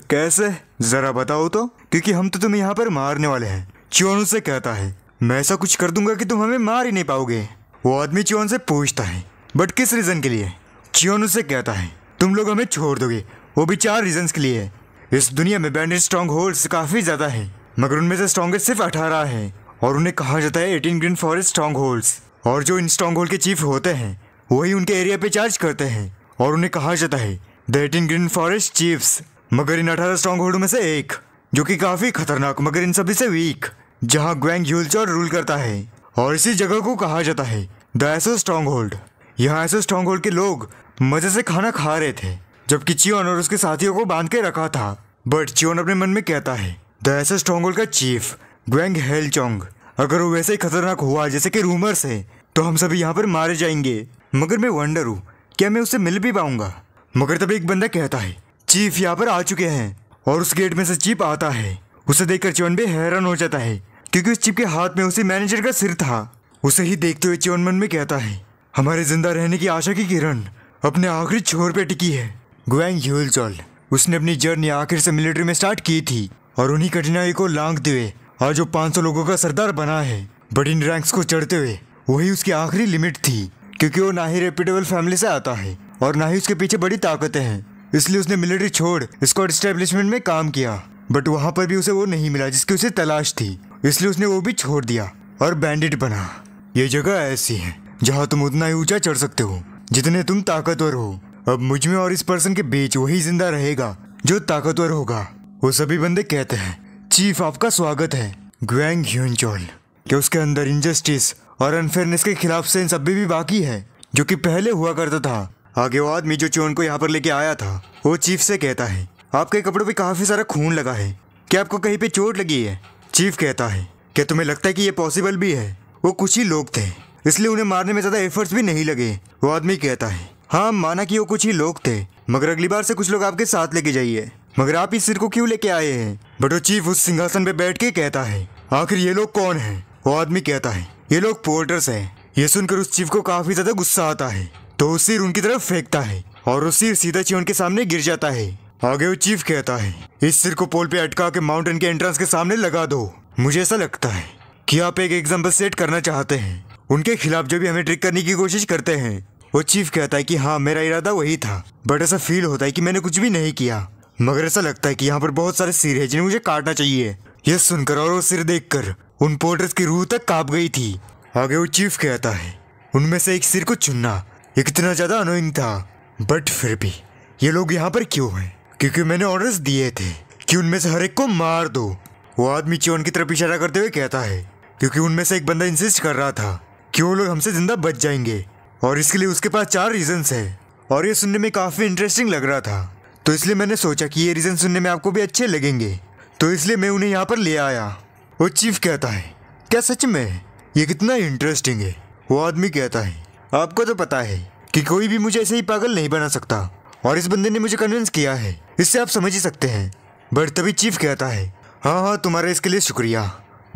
कैसे, जरा बताओ तो, क्योंकि हम तो तुम्हें यहाँ पर मारने वाले हैं। चियोन उससे कहता है, मैं ऐसा कुछ कर दूंगा कि तुम हमें मार ही नहीं पाओगे। वो आदमी चियोन से पूछता है, बट किस रीजन के लिए? चियोन उससे कहता है, तुम लोग हमें छोड़ दोगे, वो भी 4 रीजंस के लिए। इस दुनिया में बैंडेड स्ट्रॉन्ग होल्ड्स काफी ज्यादा है मगर उनमें से स्ट्रॉन्गेस्ट सिर्फ 18 है और उन्हें कहा जाता है 18 ग्रीन फॉरेस्ट स्ट्रॉन्ग होल्ड्स। और जो इन स्ट्रॉन्ग होल्ड के चीफ होते हैं वही उनके एरिया पे चार्ज करते हैं और उन्हें कहा जाता है द 18 ग्रीन फॉरेस्ट चीफ्स। मगर इन 18 स्ट्रॉन्ग होल्ड में से एक जो कि काफी खतरनाक मगर इन सभी से वीक, जहाँ ग्वेंग ह्यूलचॉल रूल करता है और इसी जगह को कहा जाता है द एसो स्ट्रॉन्ग होल्ड। यहाँ एसो स्ट्रॉन्ग होल्ड के लोग मजे से खाना खा रहे थे जबकि चियोन और उसके साथियों को बांध के रखा था। बट चियोन अपने मन में कहता है, द एसो स्ट्रॉन्ग होल्ड का चीफ ग्वेंग हेलचोंग अगर वो वैसे ही खतरनाक हुआ जैसे कि रूमर्स है तो हम सभी यहाँ पर मारे जाएंगे। मगर मैं वंडर हूँ क्या मैं उससे मिल भी पाऊंगा। मगर तभी एक बंदा कहता है, चीफ यहाँ पर आ चुके हैं। और उस गेट में से चीफ आता है। उसे देखकर चियोन भी हैरान हो जाता है क्योंकि उस चीफ के हाथ में उसी मैनेजर का सिर था। उसे ही देखते हुए चियोन मन में कहता है, हमारे जिंदा रहने की आशा की किरण अपने आखिरी छोर पे टिकी है। ग्वेंग ह्यूलचॉल उसने अपनी जर्नी आखिर से मिलिट्री में स्टार्ट की थी और उन्हीं कठिनाई को लांघते हुए आज वो 500 लोगों का सरदार बना है। बट इन रैंक्स को चढ़ते हुए वही उसकी आखिरी लिमिट थी क्योंकि वो ना ही रेप्यूटेबल फैमिली से आता है और ना ही उसके पीछे बड़ी ताकतें हैं। इसलिए उसने मिलिट्री छोड़ स्क्वाड एस्टेब्लिशमेंट में काम किया बट वहाँ पर भी उसे वो नहीं मिला जिसकी उसे तलाश थी। इसलिए उसने वो भी छोड़ दिया और बैंडिट बना। ये जगह ऐसी है जहाँ तुम उतना ही ऊंचा चढ़ सकते हो जितने तुम ताकतवर हो। अब मुझ में और इस पर्सन के बीच वही जिंदा रहेगा जो ताकतवर होगा। वो सभी बंदे कहते हैं, चीफ आपका स्वागत है ग्वेंग ह्यूलचॉल। कि उसके अंदर इनजस्टिस और अनफेयरनेस के खिलाफ सेंस अभी भी बाकी है जो कि पहले हुआ करता था। आगे वो आदमी जो चियोन को यहाँ पर लेके आया था वो चीफ से कहता है, आपके कपड़ों पे काफी सारा खून लगा है, क्या आपको कहीं पे चोट लगी है? चीफ कहता है, क्या तुम्हें लगता है कि ये पॉसिबल भी है? वो कुछ ही लोग थे इसलिए उन्हें मारने में ज्यादा एफर्ट्स भी नहीं लगे। वो आदमी कहता है, हाँ माना कि वो कुछ ही लोग थे मगर अगली बार से कुछ लोग आपके साथ लेके जाइए। मगर आप इस सिर को क्यों लेके आए हैं? बट वो चीफ उस सिंहासन पे बैठ के कहता है, आखिर ये लोग कौन हैं? वो आदमी कहता है, ये लोग पोर्टर्स हैं। ये सुनकर उस चीफ को काफी ज्यादा गुस्सा आता है तो वो सिर उनकी तरफ फेंकता है और वो सिर सीधा चियोन के सामने गिर जाता है। आगे वो चीफ कहता है, इस सिर को पोल पे अटका के माउंटेन के एंट्रेंस के सामने लगा दो। मुझे ऐसा लगता है कि आप एक एग्जाम्पल सेट करना चाहते हैं उनके खिलाफ जो भी हमें ट्रिक करने की कोशिश करते हैं। वो चीफ कहता है कि हाँ मेरा इरादा वही था बट ऐसा फील होता है कि मैंने कुछ भी नहीं किया। मगर ऐसा लगता है कि यहाँ पर बहुत सारे सिर है जिन्हें मुझे काटना चाहिए। यह सुनकर और वो सिर देखकर उन पोर्टर्स की रूह तक कांप गई थी। आगे वो चीफ कहता है, उनमें से एक सिर को चुनना इतना ज्यादा अनोइंग था बट फिर भी ये लोग यहाँ पर क्यों हैं? क्योंकि मैंने ऑर्डर्स दिए थे कि उनमें से हर एक को मार दो। वो आदमी चियोन की तरफ इशारा करते हुए कहता है, क्योंकि उनमें से एक बंदा इंसिस्ट कर रहा था कि वो लोग हमसे जिंदा बच जाएंगे और इसके लिए उसके पास 4 रीजंस है और ये सुनने में काफी इंटरेस्टिंग लग रहा था। तो इसलिए मैंने सोचा कि ये रीजन सुनने में आपको भी अच्छे लगेंगे तो इसलिए मैं उन्हें यहाँ पर ले आया। वो चीफ कहता है, क्या सच में? ये कितना इंटरेस्टिंग है। वो आदमी कहता है, आपको तो पता है कि कोई भी मुझे ऐसे ही पागल नहीं बना सकता और इस बंदे ने मुझे कन्विंस किया है, इससे आप समझ ही सकते हैं। बट तभी चीफ कहता है, हाँ तुम्हारे इसके लिए शुक्रिया।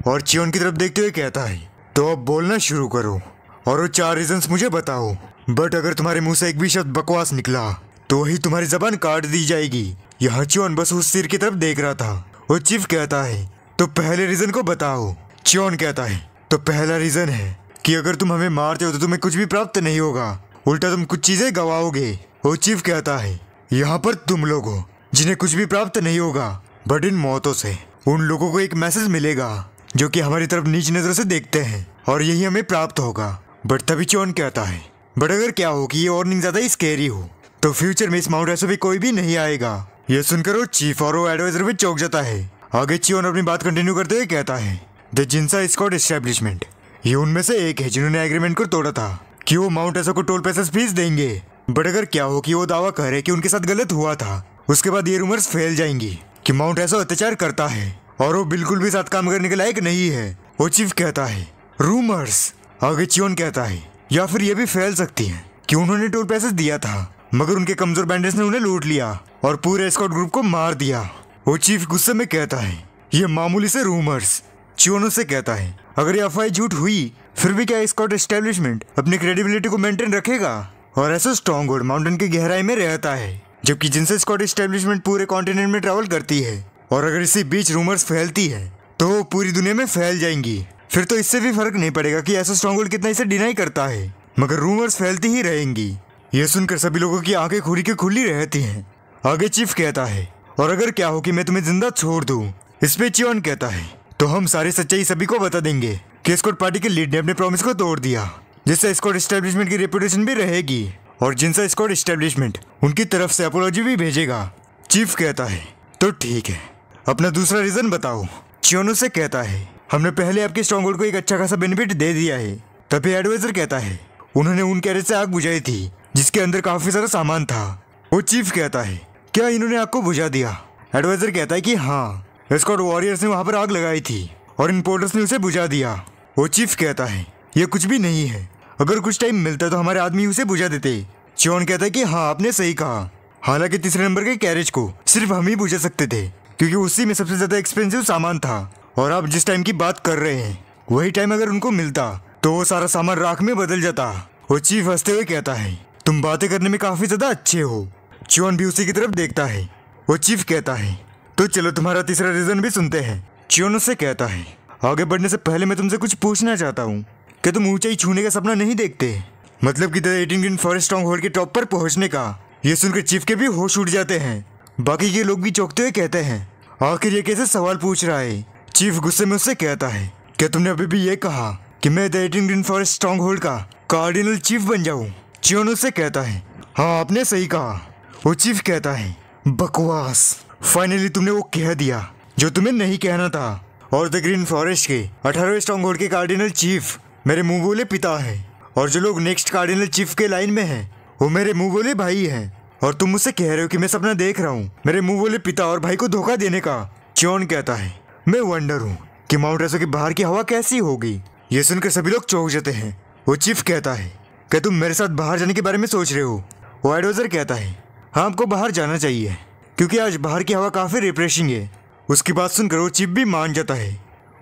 और चियोन की तरफ देखते हुए कहता है, तो अब बोलना शुरू करो और वो 4 रीजंस मुझे बताओ। बट अगर तुम्हारे मुंह से एक भी शब्द बकवास निकला तो वही तुम्हारी जबान काट दी जाएगी। यहाँ चियोन बस उस सिर की तरफ देख रहा था। वो चीफ कहता है, तो पहले रीजन को बताओ। चियोन कहता है, तो पहला रीजन है कि अगर तुम हमें मारते हो तो तुम्हें कुछ भी प्राप्त नहीं होगा, उल्टा तुम कुछ चीजें गवाओगे। वो चीफ कहता है, यहाँ पर तुम लोग हो जिन्हें कुछ भी प्राप्त नहीं होगा बट इन मौतों से उन लोगों को एक मैसेज मिलेगा जो कि हमारी तरफ नीच नजर से देखते हैं और यही हमें प्राप्त होगा। बट तभी चियोन कहता है, बट अगर क्या हो कि ये वार्निंग ज्यादा ही स्केरी हो तो फ्यूचर में इस माउंट एसो पे कोई भी नहीं आएगा। ये सुनकर वो चीफ और वो एडवाइजर भी चौंक जाता है। आगे चियोन अपनी बात कंटिन्यू करते हुए कहता है, द जिनसा स्क्वाड एस्टेब्लिशमेंट, ये उनमें से एक है जिन्होंने एग्रीमेंट को तोड़ा था कि वो माउंट एसो को टोल पैसेस फीस देंगे। बट अगर क्या हो कि वो दावा करे कि उनके साथ गलत हुआ था, उसके बाद ये रूमर्स फैल जाएंगी कि माउंट एसो अत्याचार करता है और वो बिल्कुल भी साथ काम करने के लायक नहीं है। वो चीफ कहता है, रूमर्स। आगे चियोन कहता है, या फिर ये भी फैल सकती है कि उन्होंने टोल पैसेस दिया था मगर उनके कमजोर बैंडर्स ने उन्हें लूट लिया और पूरे स्क्वाड ग्रुप को मार दिया। वो चीफ गुस्से में कहता है, ये मामूली से रूमर्स। चियोन से कहता है, अगर ये अफवाह झूठ हुई फिर भी क्या स्क्वाड एस्टेब्लिशमेंट अपनी क्रेडिबिलिटी को मेंटेन रखेगा? और ऐसा स्ट्रॉन्ग होल्ड माउंटेन की गहराई में रहता है, जबकि जिनसे स्क्वाड एस्टेब्लिशमेंट पूरे कॉन्टिनेंट में ट्रैवल करती है। और अगर इसी बीच रूमर्स फैलती है तो वो पूरी दुनिया में फैल जाएंगी। फिर तो इससे भी फर्क नहीं पड़ेगा कि ऐसा स्ट्रॉन्ग होल्ड कितना इसे डिनाई करता है, मगर रूमर्स फैलती ही रहेंगी। ये सुनकर सभी लोगों की आंखें खुली की खुली रहती हैं। आगे चीफ कहता है, और अगर क्या हो कि मैं तुम्हें जिंदा छोड़ दूं? इस पे चियोन कहता है, तो हम सारी सच्चाई सभी को बता देंगे कि स्क्वाड पार्टी के लीड ने अपने प्रॉमिस को तोड़ दिया, जिससे स्क्वाड एस्टेब्लिशमेंट की रेपुटेशन भी रहेगी और जिनसे स्क्वाड एस्टेब्लिशमेंट उनकी तरफ से अपोलॉजी भी भेजेगा। चीफ कहता है, तो ठीक है, अपना दूसरा रीजन बताओ। चियोन से कहता है, हमने पहले आपके स्ट्रॉन्ग होल्ड को एक अच्छा खासा बेनिफिट दे दिया है। तभी एडवाइजर कहता है, उन्होंने उन कैरेज से आग बुझाई थी जिसके अंदर काफी सारा सामान था। वो चीफ कहता है, क्या इन्होंने आग को बुझा दिया? एडवाइजर कहता है कि हाँ, स्क्वाड वॉरियर्स ने वहां पर आग लगाई थी और इन पोर्टर्स ने उसे बुझा दिया। वो चीफ कहता है, ये कुछ भी नहीं है, अगर कुछ टाइम मिलता तो हमारे आदमी उसे बुझा देते। चियोन कहता है कि हाँ, आपने सही कहा। हालांकि तीसरे नंबर के कैरेज को सिर्फ हम ही बुझा सकते थे क्योंकि उसी में सबसे ज्यादा एक्सपेंसिव सामान था। और आप जिस टाइम की बात कर रहे हैं वही टाइम अगर उनको मिलता तो वो सारा सामान राख में बदल जाता। वो चीफ हंसते हुए कहता है, तुम बातें करने में काफी ज्यादा अच्छे हो। चियोन भी उसी की तरफ देखता है। वो चीफ कहता है, तो चलो तुम्हारा तीसरा रीजन भी सुनते हैं। चियोन उससे कहता है, आगे बढ़ने से पहले मैं तुमसे कुछ पूछना चाहता हूँ, क्या तुम ऊंचाई छूने का सपना नहीं देखते? मतलब कि the 18 green forest strong hold के टॉप पर पहुंचने का। ये सुनकर चीफ के भी होश उड़ जाते हैं। बाकी के लोग भी चौंकते हुए कहते हैं, आखिर ये कैसे सवाल पूछ रहा है? चीफ गुस्से में उससे कहता है, क्या तुमने अभी भी ये कहा कि मैं the 18 green forest strong hold का कार्डिनल चीफ बन जाऊं? चियोन उससे कहता है, हाँ, आपने सही कहा। वो चीफ कहता है, बकवास, फाइनली तुमने वो कह दिया जो तुम्हें नहीं कहना था। और द ग्रीन फॉरेस्ट के 18वें स्ट्रॉन्ग होल्ड के कार्डिनल चीफ मेरे मुंह बोले पिता है और जो लोग नेक्स्ट कार्डिनल चीफ के लाइन में हैं वो मेरे मुंह बोले भाई हैं। और तुम मुझसे कह रहे हो कि मैं सपना देख रहा हूँ मेरे मुंह बोले पिता और भाई को धोखा देने का। चियोन कहता है, मैं वंडर हूँ कि माउंट एसो के बाहर की हवा कैसी होगी। ये सुनकर सभी लोग चौंक जाते हैं। वो चीफ कहता है, क्या तुम मेरे साथ बाहर जाने के बारे में सोच रहे हो? वो एडवाइजर कहता है, हाँ, आपको बाहर जाना चाहिए क्योंकि आज बाहर की हवा काफी रिफ्रेशिंग है। उसकी बात सुनकर वो चीफ भी मान जाता है।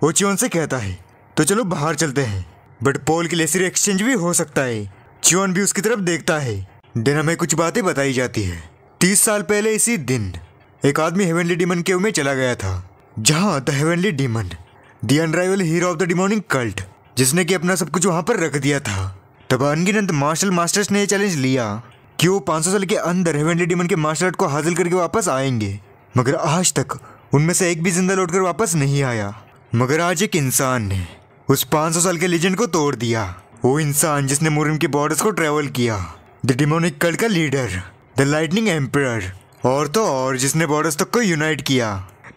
वो चियोन से कहता है, तो चलो बाहर चलते हैं, बट पोल के लेसर एक्सचेंज भी हो सकता है। चियोन भी उसकी तरफ देखता है। दिन हमें कुछ बातें बताई जाती है। 30 साल पहले इसी दिन एक आदमी हेवनली डीमन केव में चला गया था, जहाँ the heavenly demon, the unrivalled hero of the demonic cult, जिसने कि अपना सब कुछ वहाँ पर रख दिया था। तब अनगिनत मार्शल मास्टर्स ने चैलेंज लिया कि वो 500 साल के अंदर हेवनली डीमन के मार्शल आर्ट को हासिल करके वापस आएंगे, मगर आज तक उनमें से एक भी जिंदा लौटकर वापस नहीं आया। मगर आज एक इंसान ने उस 500 साल के लेजेंड को तोड़ दिया। वो इंसान जिसने मुरिम के बॉर्डर्स को ट्रेवल किया, द डिमोनिक कल्ट का लीडर, द लाइटनिंग एम्परर, और तो और जिसने बॉर्डर्स तक को यूनाइट किया,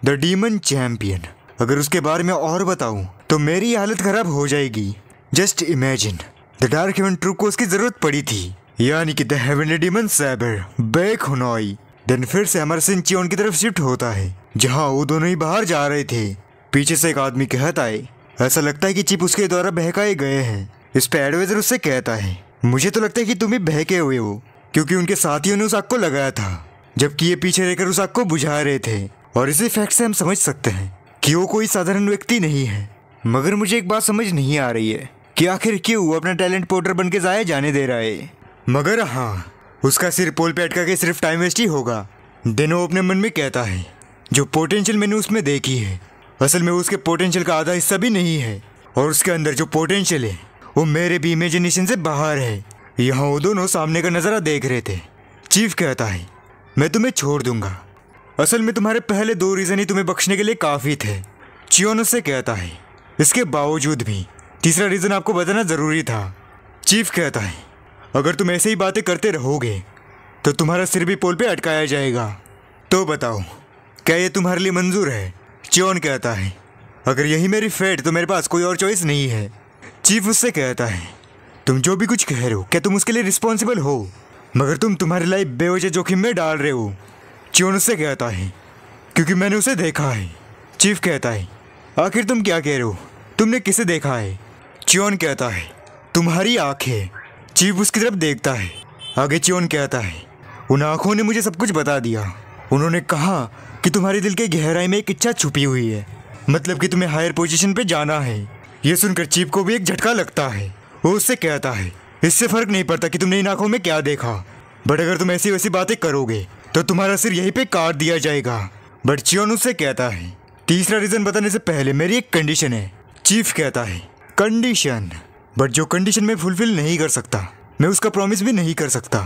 द डीमन चैंपियन। अगर उसके बारे में और बताऊं तो मेरी हालत खराब हो जाएगी। Just imagine, the dark heaven troop को उसकी जरूरत पड़ी थी, यानी कि द हेवनली डीमन सैबर बैक हुनोई। देन फिर से हमारा सीन चियोन की तरफ शिफ्ट होता है, जहाँ वो दोनों ही बाहर जा रहे थे। पीछे से एक आदमी कहता है, ऐसा लगता है कि चिप उसके द्वारा बहकाए गए हैं। इस पे एडवाइजर उससे कहता है, मुझे तो लगता है कि तुम ही बहके हुए हो, क्योंकि उनके साथियों ने उस आग को लगाया था, जबकि ये पीछे रहकर उस आग को बुझा रहे थे। और इसी फैक्ट से हम समझ सकते हैं कि वो कोई साधारण व्यक्ति नहीं है। मगर मुझे एक बात समझ नहीं आ रही है कि आखिर क्यों वो अपना टैलेंट पोर्टर बन के जाया जाने दे रहा है। मगर हाँ, उसका सिर पोल पे अटका के सिर्फ टाइम वेस्ट ही होगा। देन वो अपने मन में कहता है, जो पोटेंशियल मैंने उसमें देखी है, असल में उसके पोटेंशियल का आधा हिस्सा भी नहीं है, और उसके अंदर जो पोटेंशियल है वो मेरे भी इमेजिनेशन से बाहर है। यहाँ वो दोनों सामने का नज़ारा देख रहे थे। चीफ कहता है, मैं तुम्हें छोड़ दूंगा, असल में तुम्हारे पहले 2 रीज़न ही तुम्हें बख्शने के लिए काफ़ी थे। चियोन उससे कहता है, इसके बावजूद भी तीसरा रीज़न आपको बताना ज़रूरी था। चीफ कहता है अगर तुम ऐसे ही बातें करते रहोगे तो तुम्हारा सिर भी पोल पे अटकाया जाएगा। तो बताओ क्या ये तुम्हारे लिए मंजूर है? च्योन कहता है अगर यही मेरी फेट तो मेरे पास कोई और चॉइस नहीं है। चीफ उससे कहता है तुम जो भी कुछ कह रहे हो क्या तुम उसके लिए रिस्पॉन्सिबल हो, मगर तुम तुम्हारी लाइफ बेवजह जोखिम में डाल रहे हो। च्योन उससे कहता है क्योंकि मैंने उसे देखा है। चीफ कहता है आखिर तुम क्या कह रहे हो, तुमने किसे देखा है? च्योन कहता है तुम्हारी आंखें। चीफ उसकी तरफ देखता है। आगे च्योन कहता है उन आंखों ने मुझे सब कुछ बता दिया। उन्होंने कहा कि तुम्हारे दिल के गहराई में एक इच्छा छुपी हुई है, मतलब कि तुम्हें हायर पोजीशन पे जाना है। यह सुनकर चीफ को भी एक झटका लगता है। वो उससे कहता है इससे फर्क नहीं पड़ता कि तुमने इन आंखों में क्या देखा, बट अगर तुम ऐसी वैसी बातें करोगे तो तुम्हारा सिर यहीं पे काट दिया जाएगा। बट च्योन उससे कहता है तीसरा रीजन बताने से पहले मेरी एक कंडीशन है। चीफ कहता है कंडीशन? बट जो कंडीशन मैं फुलफिल नहीं कर सकता मैं उसका प्रॉमिस भी नहीं कर सकता।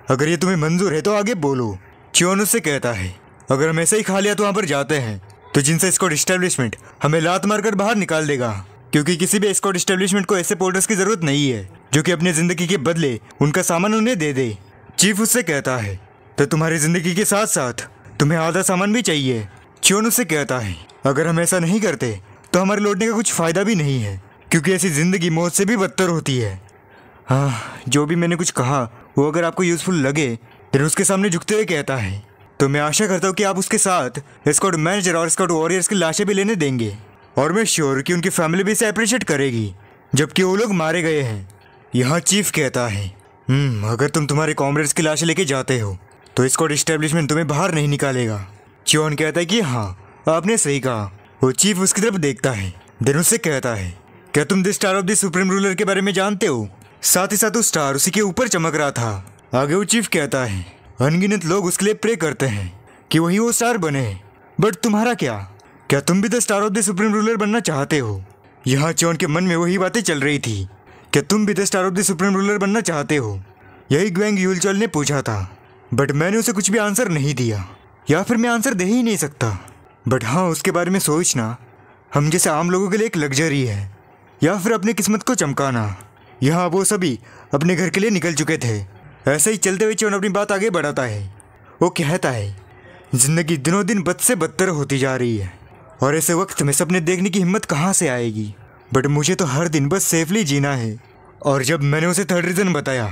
अगर ये तुम्हें मंजूर है तो आगे बोलो। च्योन उससे कहता है अगर हम ऐसे ही खा लिया तो वहाँ पर जाते हैं तो जिनसे स्कॉट एस्टेब्लिशमेंट हमें लात मारकर बाहर निकाल देगा, क्योंकि किसी भी स्कॉट एस्टेब्लिशमेंट को ऐसे पोर्टर्स की जरूरत नहीं है जो कि अपनी जिंदगी के बदले उनका सामान उन्हें दे दे। चीफ उससे कहता है तो तुम्हारी जिंदगी के साथ साथ तुम्हें आधा सामान भी चाहिए। च्योन उससे कहता है अगर हम ऐसा नहीं करते तो हमारे लौटने का कुछ फायदा भी नहीं है, क्योंकि ऐसी जिंदगी मौत से भी बदतर होती है। हाँ, जो भी मैंने कुछ कहा वो अगर आपको यूजफुल लगे फिर उसके सामने झुकते हुए कहता है तो मैं आशा करता हूँ कि आप उसके साथ स्कॉट मैनेजर और स्कॉट वॉरियर्स की लाशें भी लेने देंगे, और मैं श्योर कि उनकी फैमिली भी इसे अप्रिशिएट करेगी जबकि वो लोग मारे गए हैं। यहाँ चीफ कहता है अगर तुम तुम्हारे कॉमरेड्स की लाशें लेके जाते हो तो स्कॉट एस्टेब्लिशमेंट तुम्हें बाहर नहीं निकालेगा। च्योन कहता है कि हाँ आपने सही कहा। वो चीफ उसकी तरफ देखता है, देन उससे कहता है क्या तुम the star of the supreme ruler के बारे में जानते हो? साथ ही साथ वो स्टार उसी के ऊपर चमक रहा था। आगे वो चीफ कहता है अनगिनत लोग उसके लिए प्रे करते हैं कि वही वो स्टार बने, बट तुम्हारा क्या तुम भी the star of the supreme ruler बनना चाहते हो? यहाँ च्योन के मन में वही बातें चल रही थी, क्या तुम भी the star of the supreme ruler बनना चाहते हो? यही ग्वेंग यूलचॉल ने पूछा था, बट मैंने उसे कुछ भी आंसर नहीं दिया, या फिर मैं आंसर दे ही नहीं सकता। बट हाँ, उसके बारे में सोचना हम जैसे आम लोगों के लिए एक लग्जरी है, या फिर अपनी किस्मत को चमकाना। यहाँ वो सभी अपने घर के लिए निकल चुके थे। ऐसे ही चलते हुए च्योन अपनी बात आगे बढ़ाता है। वो कहता है जिंदगी दिनों दिन बद से बदतर होती जा रही है, और ऐसे वक्त में सपने देखने की हिम्मत कहाँ से आएगी? बट मुझे तो हर दिन बस सेफली जीना है। और जब मैंने उसे थर्ड रीजन बताया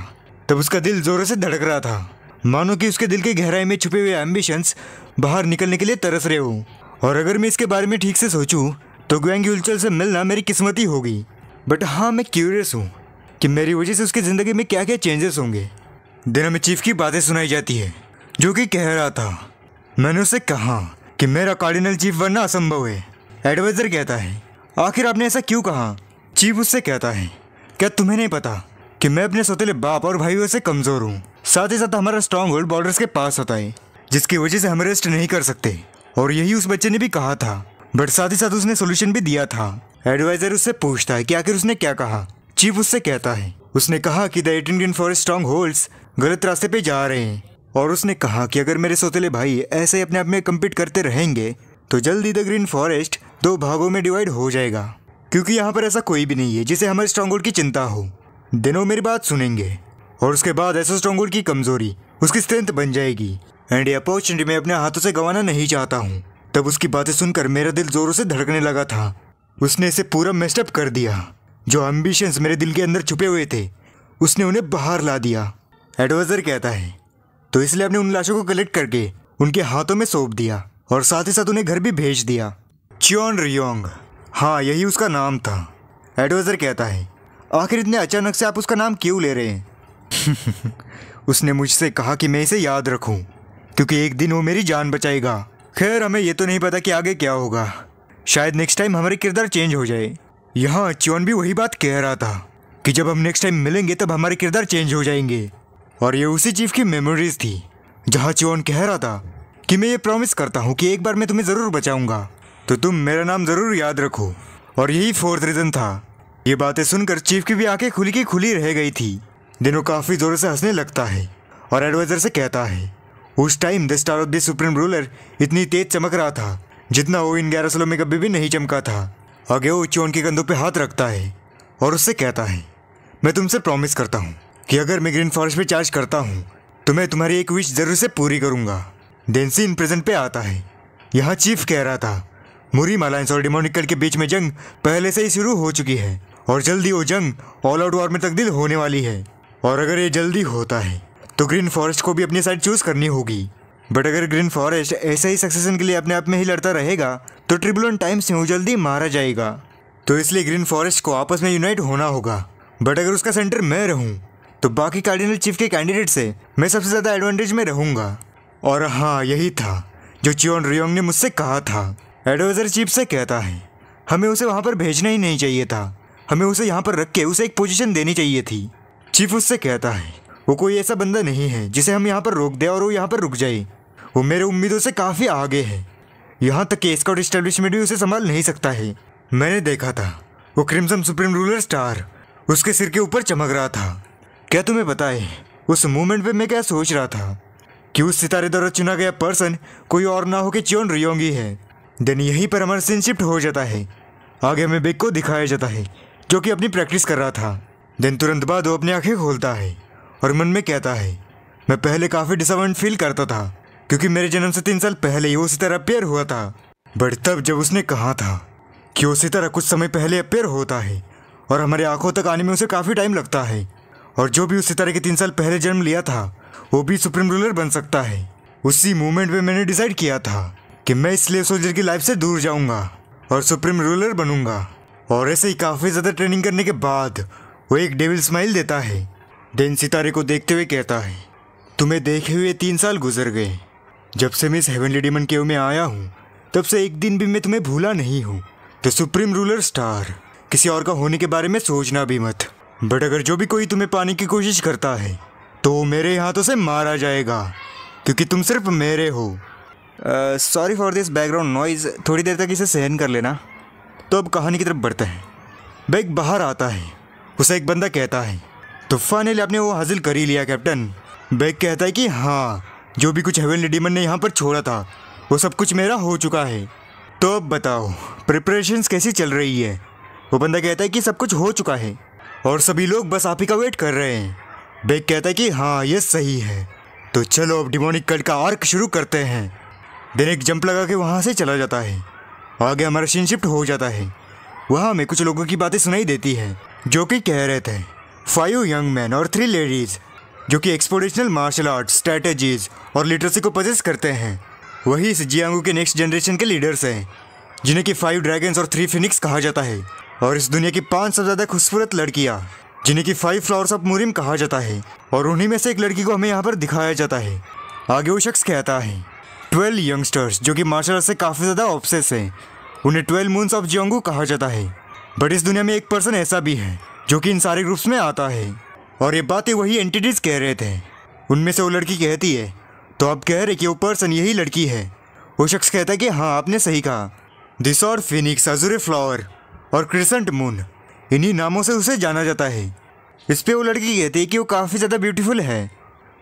तब उसका दिल जोरों से धड़क रहा था, मानो कि उसके दिल के गहराई में छुपे हुए एम्बिशंस बाहर निकलने के लिए तरस रहे हो। और अगर मैं इसके बारे में ठीक से सोचूं तो ग्वेंग यूलचॉल से मिलना मेरी किस्मत ही होगी। बट हाँ, मैं क्यूरियस हूँ कि मेरी वजह से उसकी ज़िंदगी में क्या क्या चेंजेस होंगे। दिन हमें चीफ की बातें सुनाई जाती है जो कि कह रहा था मैंने उससे कहा कि मेरा कार्डिनल चीफ बनना असंभव है। एडवाइजर कहता है आखिर आपने ऐसा क्यों कहा? चीफ उससे कहता है क्या तुम्हें नहीं पता कि मैं अपने सौतेले बाप और भाइयों से कमज़ोर हूँ? साथ ही साथ हमारा स्ट्रॉन्ग होल्ड बॉर्डर्स के पास होता है, जिसकी वजह से हम रेस्ट नहीं कर सकते। और यही उस बच्चे ने भी कहा था, बट साथ ही साथ उसने सोल्यूशन भी दिया था। एडवाइजर उससे पूछता है कि आखिर उसने क्या कहा? चीफ उससे कहता है उसने कहा कि the 8 Indian forest strong holds गलत रास्ते पे जा रहे हैं, और उसने कहा कि अगर मेरे सौतेले भाई ऐसे अपने आप में कम्पीट करते रहेंगे तो जल्दी द ग्रीन फॉरेस्ट 2 भागों में डिवाइड हो जाएगा, क्योंकि यहाँ पर ऐसा कोई भी नहीं है जिसे हमारे स्ट्रॉन्ग होल्ड की चिंता हो। दिनों मेरी बात सुनेंगे और उसके बाद ऐसा स्ट्रॉन्ग होल्ड की कमजोरी उसकी स्ट्रेंथ बन जाएगी, एंड ये अपॉर्चुनिटी मैं अपने हाथों से गंवाना नहीं चाहता हूँ। तब उसकी बातें सुनकर मेरा दिल जोरों से धड़कने लगा था। उसने इसे पूरा मेस्टअप कर दिया। जो एम्बिशंस मेरे दिल के अंदर छुपे हुए थे उसने उन्हें बाहर ला दिया। एडवाइजर कहता है तो इसलिए आपने उन लाशों को कलेक्ट करके उनके हाथों में सौंप दिया और साथ ही साथ उन्हें घर भी भेज दिया। च्योन रियोंग, हाँ यही उसका नाम था। एडवाइजर कहता है आखिर इतने अचानक से आप उसका नाम क्यों ले रहे हैं? उसने मुझसे कहा कि मैं इसे याद रखूं क्योंकि एक दिन वो मेरी जान बचाएगा। खैर, हमें ये तो नहीं पता कि आगे क्या होगा, शायद नेक्स्ट टाइम हमारे किरदार चेंज हो जाए। यहाँ च्योन भी वही बात कह रहा था कि जब हम नेक्स्ट टाइम मिलेंगे तब हमारे किरदार चेंज हो जाएंगे। और ये उसी चीफ की मेमोरीज थी जहाँ च्योन कह रहा था कि मैं ये प्रॉमिस करता हूँ कि एक बार मैं तुम्हें ज़रूर बचाऊंगा, तो तुम मेरा नाम ज़रूर याद रखो। और यही 4th रीज़न था। ये बातें सुनकर चीफ की भी आंखें खुली की खुली रह गई थी। दिनों काफ़ी ज़ोरों से हंसने लगता है और एडवाइजर से कहता है उस time the star of the supreme ruler इतनी तेज चमक रहा था जितना वो इन 11 सालों में कभी भी नहीं चमका था। आगे वो च्योन के कंधों पे हाथ रखता है और उससे कहता है मैं तुमसे प्रॉमिस करता हूँ कि अगर मैं ग्रीन फॉरेस्ट पे चार्ज करता हूँ तो मैं तुम्हारी एक विश जरूर से पूरी करूँगा। देन सीन प्रेजेंट पे आता है। यहाँ चीफ कह रहा था मुरीम अलायंस और डेमोनिक कल्ट के बीच में जंग पहले से ही शुरू हो चुकी है और जल्दी वो जंग ऑल आउट वॉर में तब्दील होने वाली है। और अगर ये जल्दी होता है तो ग्रीन फॉरेस्ट को भी अपनी साइड चूज करनी होगी। बट अगर ग्रीन फॉरेस्ट ऐसे ही सक्सेशन के लिए अपने आप में ही लड़ता रहेगा तो ट्रिबुलन टाइम्स में वो जल्दी मारा जाएगा। तो इसलिए ग्रीन फॉरेस्ट को आपस में यूनाइट होना होगा। बट अगर उसका सेंटर मैं रहूं तो बाकी कार्डिनल चीफ के कैंडिडेट से मैं सबसे ज़्यादा एडवांटेज में रहूंगा। और हाँ, यही था जो चियोन रियोंग ने मुझसे कहा था। एडवाइजर चीफ से कहता है हमें उसे वहाँ पर भेजना ही नहीं चाहिए था, हमें उसे यहाँ पर रख के उसे एक पोजीशन देनी चाहिए थी। चीफ उससे कहता है वो कोई ऐसा बंदा नहीं है जिसे हम यहाँ पर रोक दें और वो यहाँ पर रुक जाए। वो मेरे उम्मीदों से काफ़ी आगे है, यहाँ तक कि स्काउट एस्टेब्लिशमेंट भी उसे संभाल नहीं सकता है। मैंने देखा था वो क्रिम्सन सुप्रीम रूलर स्टार उसके सिर के ऊपर चमक रहा था। क्या तुम्हें पता है उस मूवमेंट पे मैं क्या सोच रहा था कि उस सितारे द्वारा चुना गया पर्सन कोई और ना हो कि चियोन रियोंग ही है। देन यहीं पर हमारा सीन शिफ्ट हो जाता है। आगे हमें बेक को दिखाया जाता है जो कि अपनी प्रैक्टिस कर रहा था। देन तुरंत बाद वो अपनी आंखें खोलता है और मन में कहता है मैं पहले काफ़ी डिसअपॉइंट फील करता था क्योंकि मेरे जन्म से 3 साल पहले ही वो सितारा अपेयर हुआ था। बट तब जब उसने कहा था कि वो सितारा कुछ समय पहले अपेयर होता है और हमारे आंखों तक आने में उसे काफ़ी टाइम लगता है और जो भी उस सितारे के 3 साल पहले जन्म लिया था वो भी सुप्रीम रूलर बन सकता है, उसी मूवमेंट में मैंने डिसाइड किया था कि मैं स्लेव सोल्जर की लाइफ से दूर जाऊंगा और सुप्रीम रूलर बनूंगा। और ऐसे ही काफ़ी ज़्यादा ट्रेनिंग करने के बाद वो एक डेविल स्माइल देता है। देन सितारे को देखते हुए कहता है तुम्हें देखे हुए 3 साल गुजर गए। जब से मैं इस हेवनली डीमन केव में आया हूँ तब से एक दिन भी मैं तुम्हें भूला नहीं हूँ। तो सुप्रीम रूलर स्टार किसी और का होने के बारे में सोचना भी मत। बट अगर जो भी कोई तुम्हें पाने की कोशिश करता है तो वो मेरे हाथों से मारा जाएगा क्योंकि तुम सिर्फ मेरे हो। Sorry for this background noise, थोड़ी देर तक इसे सहन कर लेना। तो अब कहानी की तरफ बढ़ते हैं। बैग बाहर आता है, उसे एक बंदा कहता है तो फाइनली आपने वो हासिल कर ही लिया कैप्टन। बैग कहता है कि हाँ, जो भी कुछ हेवनली डीमन ने यहाँ पर छोड़ा था वो सब कुछ मेरा हो चुका है। तो अब बताओ प्रिपरेशंस कैसी चल रही है। वो बंदा कहता है कि सब कुछ हो चुका है और सभी लोग बस आप ही का वेट कर रहे हैं। बैग कहता है कि हाँ, ये सही है। तो चलो अब डिमोनिक कल्ट का आर्क शुरू करते हैं। देन एक जंप लगा के वहाँ से चला जाता है। आगे हमारा सीन शिफ्ट हो जाता है। वहाँ हमें कुछ लोगों की बातें सुनाई देती है जो कि कह रहे थे 5 यंग मैन और 3 लेडीज़ जो कि एक्सपोनेंशियल मार्शल आर्ट स्ट्रैटेजीज और लिटरेसी को पजेस करते हैं। वही इस जियांगू के नेक्स्ट जनरेशन के लीडर्स हैं जिन्हें कि 5 ड्रैगन्स और 3 फिनिक्स कहा जाता है। और इस दुनिया की 5 सबसे ज़्यादा खूबसूरत लड़कियाँ जिन्हें कि 5 फ्लावर्स ऑफ मुरिम कहा जाता है। और उन्हीं में से एक लड़की को हमें यहाँ पर दिखाया जाता है। आगे वो शख्स कहता है 12 यंगस्टर्स जो कि मार्शल आर्ट से काफ़ी ज़्यादा ऑब्सेस हैं, उन्हें 12 मून्स ऑफ जियांगू कहा जाता है। बट इस दुनिया में एक पर्सन ऐसा भी है जो कि इन सारे ग्रुप्स में आता है। और ये बातें वही एंटिटीज़ कह रहे थे। उनमें से वो लड़की कहती है तो आप कह रहे कि वो पर्सन यही लड़की है। वो शख्स कहता है कि हाँ, आपने सही कहा। दिस और फिनिक्स, अज़ुरे फ्लावर और क्रिसेंट मून, इन्हीं नामों से उसे जाना जाता है। इस पे वो लड़की कहती है कि वो काफ़ी ज़्यादा ब्यूटीफुल है,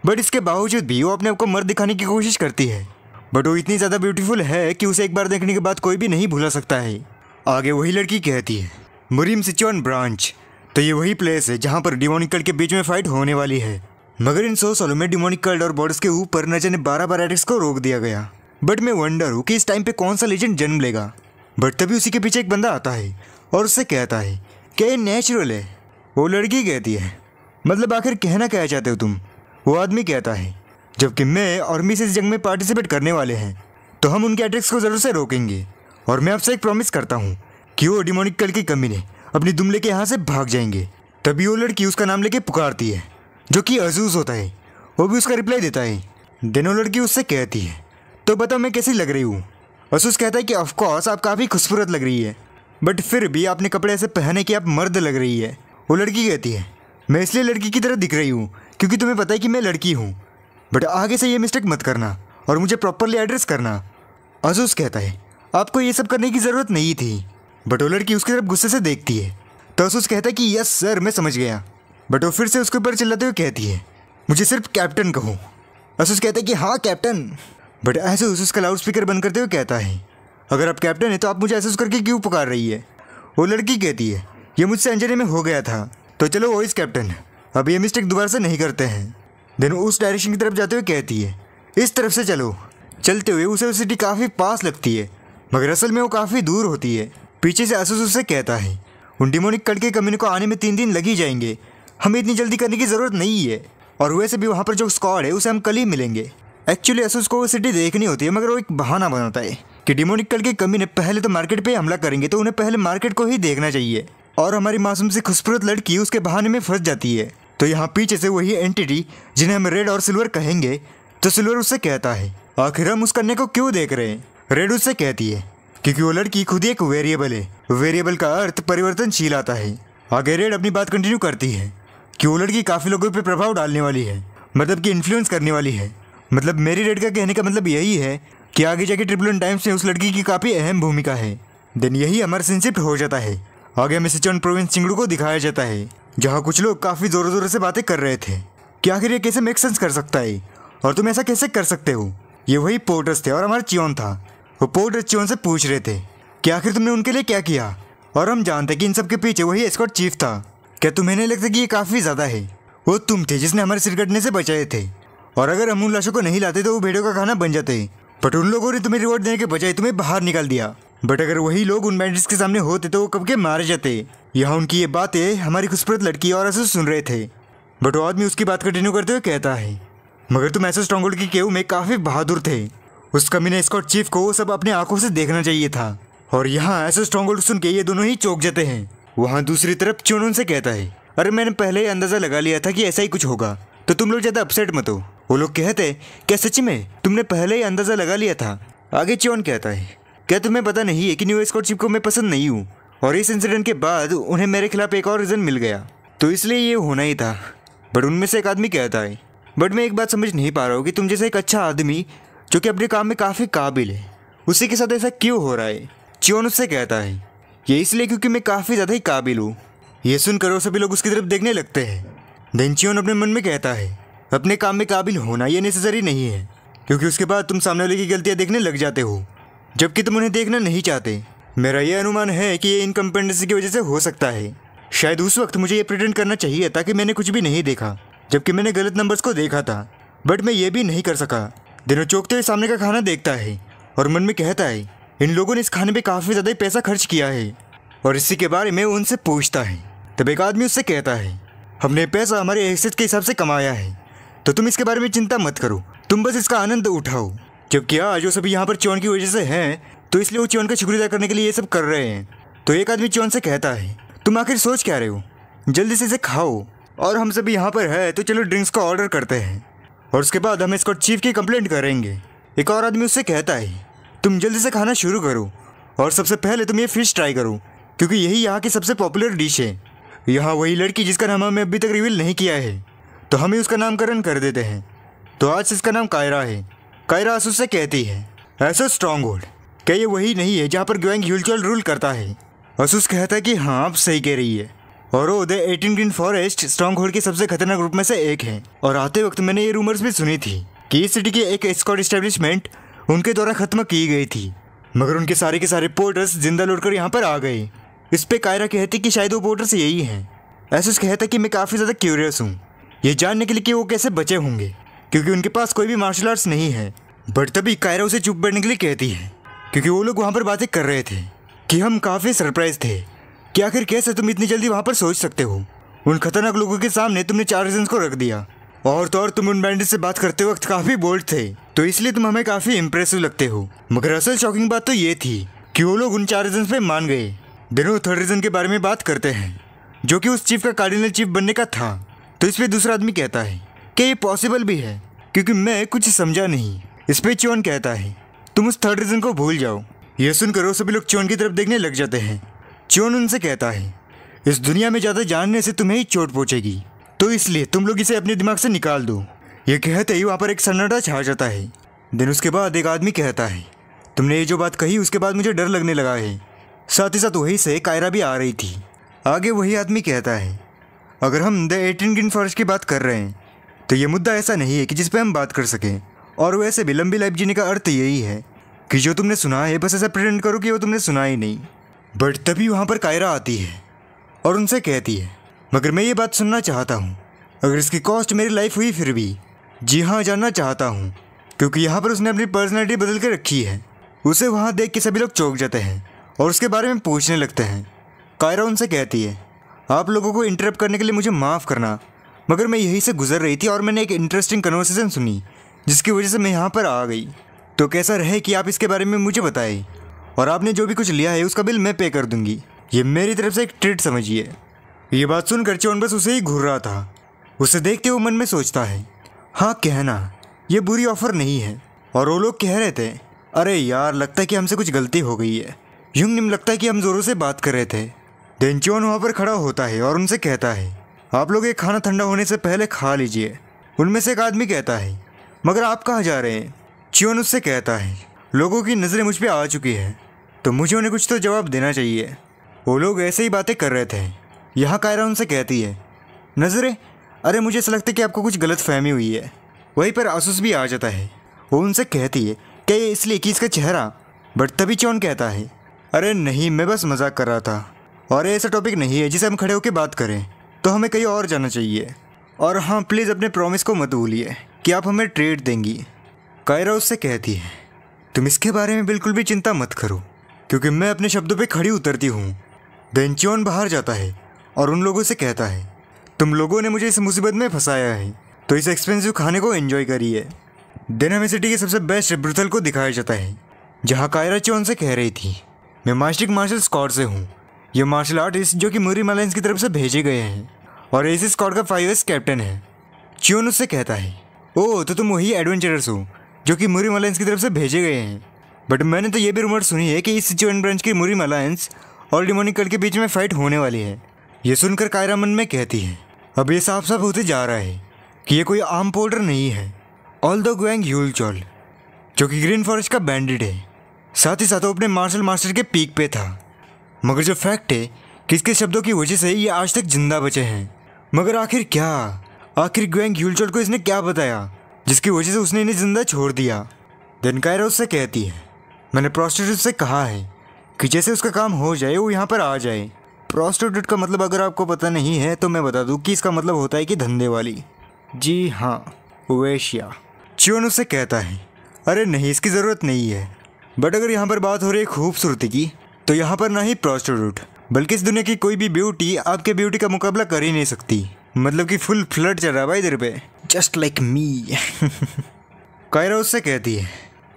बट इसके बावजूद भी वो अपने आप को मर्द दिखाने की कोशिश करती है। बट वो इतनी ज़्यादा ब्यूटीफुल है कि उसे एक बार देखने के बाद कोई भी नहीं भुला सकता है। आगे वही लड़की कहती है मुरिम सिचुआन ब्रांच, तो ये वही प्लेस है जहाँ पर डिमोनिक कल्ट के बीच में फाइट होने वाली है। मगर इन 100 सालों में डिमोनिक कल्ट और बॉर्डर्स के ऊपर न जाने 12 बार अटैक्स को रोक दिया गया। बट मैं वंडर हूँ कि इस टाइम पे कौन सा लेजेंड जन्म लेगा। बट तभी उसी के पीछे एक बंदा आता है और उससे कहता है कि ये नेचुरल है। वो लड़की कहती है मतलब आखिर कहना क्या चाहते हो तुम। वो आदमी कहता है जबकि मैं और मिस इस जंग में पार्टिसिपेट करने वाले हैं तो हम उनके अटैक्स को ज़रूर से रोकेंगे। और मैं आपसे एक प्रॉमिस करता हूँ कि वो डिमोनिक कल्ट की कमीने अपनी दुम लेके यहाँ से भाग जाएंगे। तभी वो लड़की उसका नाम लेके पुकारती है जो कि अजूज़ होता है। वो भी उसका रिप्लाई देता है। देन वो लड़की उससे कहती है तो बताओ मैं कैसी लग रही हूँ। असूस कहता है कि ऑफकोर्स आप काफ़ी खूबसूरत लग रही है, बट फिर भी आपने कपड़े ऐसे पहने कि आप मर्द लग रही है। वो लड़की कहती है मैं इसलिए लड़की की तरह दिख रही हूँ क्योंकि तुम्हें पता है कि मैं लड़की हूँ, बट आगे से ये मिस्टेक मत करना और मुझे प्रॉपरली एड्रेस करना। अजूस कहता है आपको ये सब करने की ज़रूरत नहीं थी। बट वो लड़की उसकी तरफ गुस्से से देखती है तो असूस कहता है कि यस सर, मैं समझ गया। बट वो फिर से उसके ऊपर चिल्लाते हुए कहती है मुझे सिर्फ कैप्टन कहो। असूस कहता है कि हाँ कैप्टन। बट असूस उसका लाउड स्पीकर बंद करते हुए कहता है अगर आप कैप्टन हैं तो आप मुझे असूस करके क्यों पुकार रही है। वो लड़की कहती है ये मुझसे अनजाने में हो गया था। तो तो चलो वॉइस कैप्टन, अब ये मिस्टेक दोबारा से नहीं करते हैं। देन उस डायरेक्शन की तरफ जाते हुए कहती है इस तरफ से चलो। चलते हुए उसे वो सिटी काफ़ी पास लगती है, मगर असल में वो काफ़ी दूर होती है। पीछे से असूस उससे कहता है उन डिमोनिक कल्ट के कम्युनिटी को आने में 3 दिन लग ही जाएंगे, हमें इतनी जल्दी करने की ज़रूरत नहीं है, और वैसे भी वहाँ पर जो स्क्वाड है उसे हम कल ही मिलेंगे। एक्चुअली असूस को वो सिटी देखनी होती है, मगर वो एक बहाना बनाता है कि डिमोनिक कल्ट के कम्युनिटी पहले तो मार्केट पे हमला करेंगे, तो उन्हें पहले मार्केट को ही देखना चाहिए। और हमारी मासूम सी खूबसूरत लड़की उसके बहाने में फंस जाती है। तो यहाँ पीछे से वही एंटिटी जिन्हें हम रेड और सिल्वर कहेंगे, तो सिल्वर उससे कहता है आखिर हम उस कन्या को क्यों देख रहे हैं। रेड उससे कहती है क्योंकि वो लड़की खुद ही एक वेरिएबल है, वेरिएबल का अर्थ परिवर्तनशील आता है। आगे रेड अपनी बात कंटिन्यू करती है कि वो लड़की काफ़ी लोगों पर प्रभाव डालने वाली है, मतलब कि इन्फ्लुएंस करने वाली है। मतलब मेरी रेड का कहने का मतलब यही है कि आगे जाके ट्रिपल टाइम्स में उस लड़की की काफ़ी अहम भूमिका है। देन यही हमारा सिंसिप हो जाता है। आगे हमें सिचुआन प्रोविंस चिंगड़ू को दिखाया जाता है, जहाँ कुछ लोग काफ़ी ज़ोरों ज़ोरों से बातें कर रहे थे कि आखिर ये कैसे मेक सेंस कर सकता है और तुम ऐसा कैसे कर सकते हो। ये वही पोर्टर्स थे और हमारा चियोन था। वो पोर्टर्स चियोन से पूछ रहे थे कि आखिर तुमने उनके लिए क्या किया, और हम जानते कि इन सब के पीछे वही एस्कॉर्ट चीफ था। क्या तुम्हें नहीं लगता कि ये काफ़ी ज़्यादा है? वो तुम थे जिसने हमारे सिर कटने से बचाए थे, और अगर हम उन लाशों को नहीं लाते तो वो भेड़ों का खाना बन जाते। बट उन लोगों ने तुम्हें रिवॉर्ड देने के बजाय तुम्हें बाहर निकाल दिया। बट अगर वही लोग उन बैंडिट्स के सामने होते तो वो कब के मारे जाते। यहाँ उनकी ये बातें हमारी खूबसूरत लड़की और असूस सुन रहे थे। बट वो आदमी उसकी बात कंटिन्यू करते हुए कहता है मगर तुम ऐसे स्ट्रॉन्गहोल्ड की केव में काफ़ी बहादुर थे। उस कमीने एस्कॉर्ट चीफ को वो सब अपने आंखों से देखना चाहिए था। और यहाँ ऐसे स्ट्रॉन्गहोल्ड सुन के ये दोनों ही चौंक जाते हैं। वहाँ दूसरी तरफ चुनून से कहता है अरे मैंने पहले ही अंदाज़ा लगा लिया था कि ऐसा ही कुछ होगा, तो तुम लोग ज़्यादा अपसेट मत हो। वो लोग कहते क्या सच में तुमने पहले ही अंदाज़ा लगा लिया था? आगे चियोन कहता है क्या तुम्हें पता नहीं है कि न्यू एस्कॉर्ट चीफ को मैं पसंद नहीं हूँ, और इस इंसिडेंट के बाद उन्हें मेरे खिलाफ एक और रीज़न मिल गया, तो इसलिए ये होना ही था। बट उनमें से एक आदमी कहता है बट मैं एक बात समझ नहीं पा रहा हूँ कि तुम जैसा एक अच्छा आदमी जो कि अपने काम में काफ़ी काबिल है, उसी के साथ ऐसा क्यों हो रहा है। चियोन उससे कहता है ये इसलिए क्योंकि मैं काफ़ी ज़्यादा ही काबिल हूँ। ये सुनकर वो सभी लोग उसकी तरफ देखने लगते हैं। देन चियोन अपने मन में कहता है अपने काम में काबिल होना ये नेसेसरी नहीं है, क्योंकि उसके बाद तुम सामने वाले की गलतियाँ देखने लग जाते हो जबकि तुम उन्हें देखना नहीं चाहते। मेरा ये अनुमान है कि ये इनकम्पेटेंसी की वजह से हो सकता है। शायद उस वक्त मुझे ये प्रिटेंड करना चाहिए था कि मैंने कुछ भी नहीं देखा, जबकि मैंने गलत नंबर्स को देखा था, बट मैं ये भी नहीं कर सका। दिनों चौंकते हुए सामने का खाना देखता है और मन में कहता है इन लोगों ने इस खाने पे काफ़ी ज़्यादा ही पैसा खर्च किया है, और इसी के बारे में उनसे पूछता है। तब एक आदमी उससे कहता है हमने पैसा हमारे हैसियत के हिसाब से कमाया है, तो तुम इसके बारे में चिंता मत करो, तुम बस इसका आनंद उठाओ। जबकि आज जो सभी यहाँ पर चियोन की वजह से हैं, तो इसलिए वो चियोन का शुक्रिया अदा करने के लिए ये सब कर रहे हैं। तो एक आदमी चियोन से कहता है तुम आखिर सोच क्या रहे हो, जल्दी से इसे खाओ, और हम सभी यहाँ पर है तो चलो ड्रिंक्स का ऑर्डर करते हैं, और उसके बाद हम एस्कॉर्ट चीफ की कंप्लेंट करेंगे। एक और आदमी उससे कहता है तुम जल्दी से खाना शुरू करो, और सबसे पहले तुम ये फ़िश ट्राई करो, क्योंकि यही यहाँ की सबसे पॉपुलर डिश है। यहाँ वही लड़की जिसका नाम हमें अभी तक रिवील नहीं किया है, तो हम ही उसका नामकरण कर देते हैं। तो आज से इसका नाम कायरा है। कायरा असूस से कहती है ऐसा स्ट्रॉन्ग होल्ड क्या ये वही नहीं है जहाँ पर ग्वेंग ह्यूलचोल रूल करता है? असूस कहता है कि हाँ आप सही कह रही है, और वो the 18 green forest strong hold के सबसे खतरनाक ग्रुप में से एक है। और आते वक्त मैंने ये रूमर्स भी सुनी थी कि इस सिटी की एक एस्कॉर्ट एस्टेब्लिशमेंट उनके द्वारा खत्म की गई थी, मगर उनके सारे के सारे पोर्टर्स जिंदा लौटकर यहाँ पर आ गए। इस पे कायरा कहती कि शायद वो पोर्टर्स यही हैं। एसुस कहता कि मैं काफ़ी ज़्यादा क्यूरियस हूँ ये जानने के लिए कि वो कैसे बचे होंगे, क्योंकि उनके पास कोई भी मार्शल आर्ट्स नहीं है। बट तभी कायरा उसे चुप बैठने के लिए कहती है, क्योंकि वो लोग वहाँ पर बातें कर रहे थे कि हम काफ़ी सरप्राइज थे कि आखिर कैसे तुम इतनी जल्दी वहाँ पर सोच सकते हो। उन खतरनाक लोगों के सामने तुमने 4 रीजन्स को रख दिया, और तो और तुम उन बैंडिट से बात करते वक्त काफ़ी बोल्ड थे, तो इसलिए तुम हमें काफ़ी इंप्रेसिव लगते हो। मगर असल शॉकिंग बात तो ये थी कि वो लोग उन 4 रीजन्स पे मान गए। दोनों 3rd रीजन के बारे में बात करते हैं, जो कि उस चीफ का कार्डिनल चीफ बनने का था। तो इस पर दूसरा आदमी कहता है कि ये पॉसिबल भी है, क्योंकि मैं कुछ समझा नहीं। इस पर चियोन कहता है तुम उस 3rd रीजन को भूल जाओ। यह सुनकर वो सभी लोग चियोन की तरफ देखने लग जाते हैं। चियोन उनसे कहता है इस दुनिया में ज़्यादा जानने से तुम्हें ही चोट पहुँचेगी, तो इसलिए तुम लोग इसे अपने दिमाग से निकाल दो। ये कहते ही वहाँ पर एक सन्नाटा छा जाता है। दिन उसके बाद एक आदमी कहता है तुमने ये जो बात कही उसके बाद मुझे डर लगने लगा है। साथ ही साथ वहीं से कायरा भी आ रही थी। आगे वही आदमी कहता है अगर हम द 18 ग्रीन फॉरेस्ट की बात कर रहे हैं तो ये मुद्दा ऐसा नहीं है कि जिस पे हम बात कर सकें, और वैसे भी लंबी लाइफ जीने का अर्थ यही है कि जो तुमने सुना है बस ऐसा प्रिटेंड करो कि वो तुमने सुना ही नहीं। बट तभी वहाँ पर कायरा आती है और उनसे कहती है मगर मैं ये बात सुनना चाहता हूँ। अगर इसकी कॉस्ट मेरी लाइफ हुई फिर भी। जी हाँ, जानना चाहता हूँ, क्योंकि यहाँ पर उसने अपनी पर्सनैलिटी बदल के रखी है। उसे वहाँ देख के सभी लोग चौंक जाते हैं और उसके बारे में पूछने लगते हैं। कायरा उनसे कहती है, आप लोगों को इंटरप्ट करने के लिए मुझे माफ़ करना, मगर मैं यहीं से गुजर रही थी और मैंने एक इंटरेस्टिंग कन्वर्सेशन सुनी जिसकी वजह से मैं यहाँ पर आ गई। तो कैसा रहे कि आप इसके बारे में मुझे बताएं, और आपने जो भी कुछ लिया है उसका बिल मैं पे कर दूंगी। ये मेरी तरफ से एक ट्रीट समझिए। ये बात सुनकर च्योन बस उसे ही घूर रहा था। उसे देखते हुए मन में सोचता है, हाँ कहना ये बुरी ऑफर नहीं है। और वो लोग कह रहे थे, अरे यार लगता है कि हमसे कुछ गलती हो गई है। यूं निम लगता है कि हम ज़ोरों से बात कर रहे थे। देन च्योन वहाँ पर खड़ा होता है और उनसे कहता है, आप लोग ये खाना ठंडा होने से पहले खा लीजिए। उनमें से एक आदमी कहता है, मगर आप कहाँ जा रहे हैं? च्योन उससे कहता है, लोगों की नज़रें मुझ पर आ चुकी है तो मुझे उन्हें कुछ तो जवाब देना चाहिए। वो लोग ऐसे ही बातें कर रहे थे। यहाँ कायरा उनसे कहती है, नज़रें? अरे मुझे ऐसा लगता है कि आपको कुछ गलत फहमी हुई है। वहीं पर आसूस भी आ जाता है। वो उनसे कहती है, क्या ये इसलिए कि इसका चेहरा? बट तभी च्योन कहता है, अरे नहीं, मैं बस मजाक कर रहा था और ये ऐसा टॉपिक नहीं है जिसे हम खड़े होकर बात करें, तो हमें कहीं और जाना चाहिए। और हाँ, प्लीज़ अपने प्रॉमिस को मत भूलिए कि आप हमें ट्रीट देंगी। कायरा उससे कहती है, तुम इसके बारे में बिल्कुल भी चिंता मत करो, क्योंकि मैं अपने शब्दों पे खड़ी उतरती हूँ। देन च्योन बाहर जाता है और उन लोगों से कहता है, तुम लोगों ने मुझे इस मुसीबत में फंसाया है, तो इस एक्सपेंसिव खाने को एंजॉय करिए। देन हमें सिटी के सबसे बेस्ट ब्रूथल को दिखाया जाता है, जहाँ कायरा च्योन से कह रही थी, मैं मार्शल स्क्वाड से हूँ। ये मार्शल आर्टिस्ट जो कि मुरीम अलायंस की तरफ से भेजे गए हैं और इस स्क्वाड का 5S कैप्टन है। च्योन उससे कहता है, ओह तो तुम वही एडवेंचरर्स हो जो कि मुरीम अलायंस की तरफ से भेजे गए हैं। बट मैंने तो ये भी रूमर सुनी है कि इस सिचुएन ब्रांच की मुरीम अलायंस और डिमोनिक कल्ट के बीच में फाइट होने वाली है। ये सुनकर कायरा मन में कहती है, अब ये साफ साफ होते जा रहा है कि ये कोई आम पोल्डर नहीं है। ऑल्दो ग्वेंग ह्यूलचोल जो कि ग्रीन फॉरेस्ट का बैंडिट है, साथ ही साथ वो अपने मार्शल मास्टर के पीक पे था। मगर जो फैक्ट है कि इसके शब्दों की वजह से ये आज तक जिंदा बचे हैं। मगर आखिर क्या? आखिर ग्वेंग ह्यूलचोल को इसने क्या बताया जिसकी वजह से उसने इन्हें जिंदा छोड़ दिया? देन कायरा उससे कहती है, मैंने प्रोस्टिट्यूट से कहा है कि जैसे उसका काम हो जाए वो यहाँ पर आ जाए। प्रोस्टिट्यूट का मतलब अगर आपको पता नहीं है तो मैं बता दूँ कि इसका मतलब होता है कि धंधे वाली। जी हाँ, वेश्या। च्योन उससे कहता है, अरे नहीं, इसकी ज़रूरत नहीं है। बट अगर यहाँ पर बात हो रही है खूबसूरती की, तो यहाँ पर ना ही प्रोस्टिट्यूट बल्कि इस दुनिया की कोई भी ब्यूटी आपके ब्यूटी का मुकाबला कर ही नहीं सकती। मतलब कि फुल फ्लड चल रहा भाई इधर पे, जस्ट लाइक मी। कायरा उससे कहती है,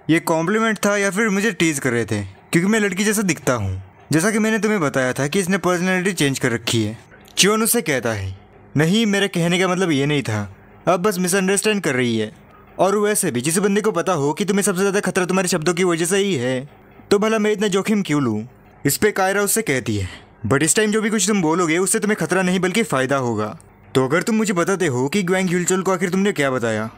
ये कॉम्प्लीमेंट था या फिर मुझे टीज कर रहे थे क्योंकि मैं लड़की जैसा दिखता हूँ, जैसा कि मैंने तुम्हें बताया था कि इसने पर्सनैलिटी चेंज कर रखी है। च्योन उससे कहता है, नहीं, मेरे कहने का मतलब ये नहीं था, अब बस मिसअंडरस्टैंड कर रही है। और वैसे भी जिस बंदे को पता हो कि तुम्हें सबसे ज़्यादा खतरा तुम्हारे शब्दों की वजह से ही है, तो भला मैं इतना जोखिम क्यों लूँ? इस पे कायरा उससे कहती है, बट इस टाइम जो भी कुछ तुम बोलोगे उससे तुम्हें खतरा नहीं बल्कि फ़ायदा होगा। तो अगर तुम मुझे बताते हो कि ग्वेंग ह्यूलचोल को आखिर तुमने क्या बताया,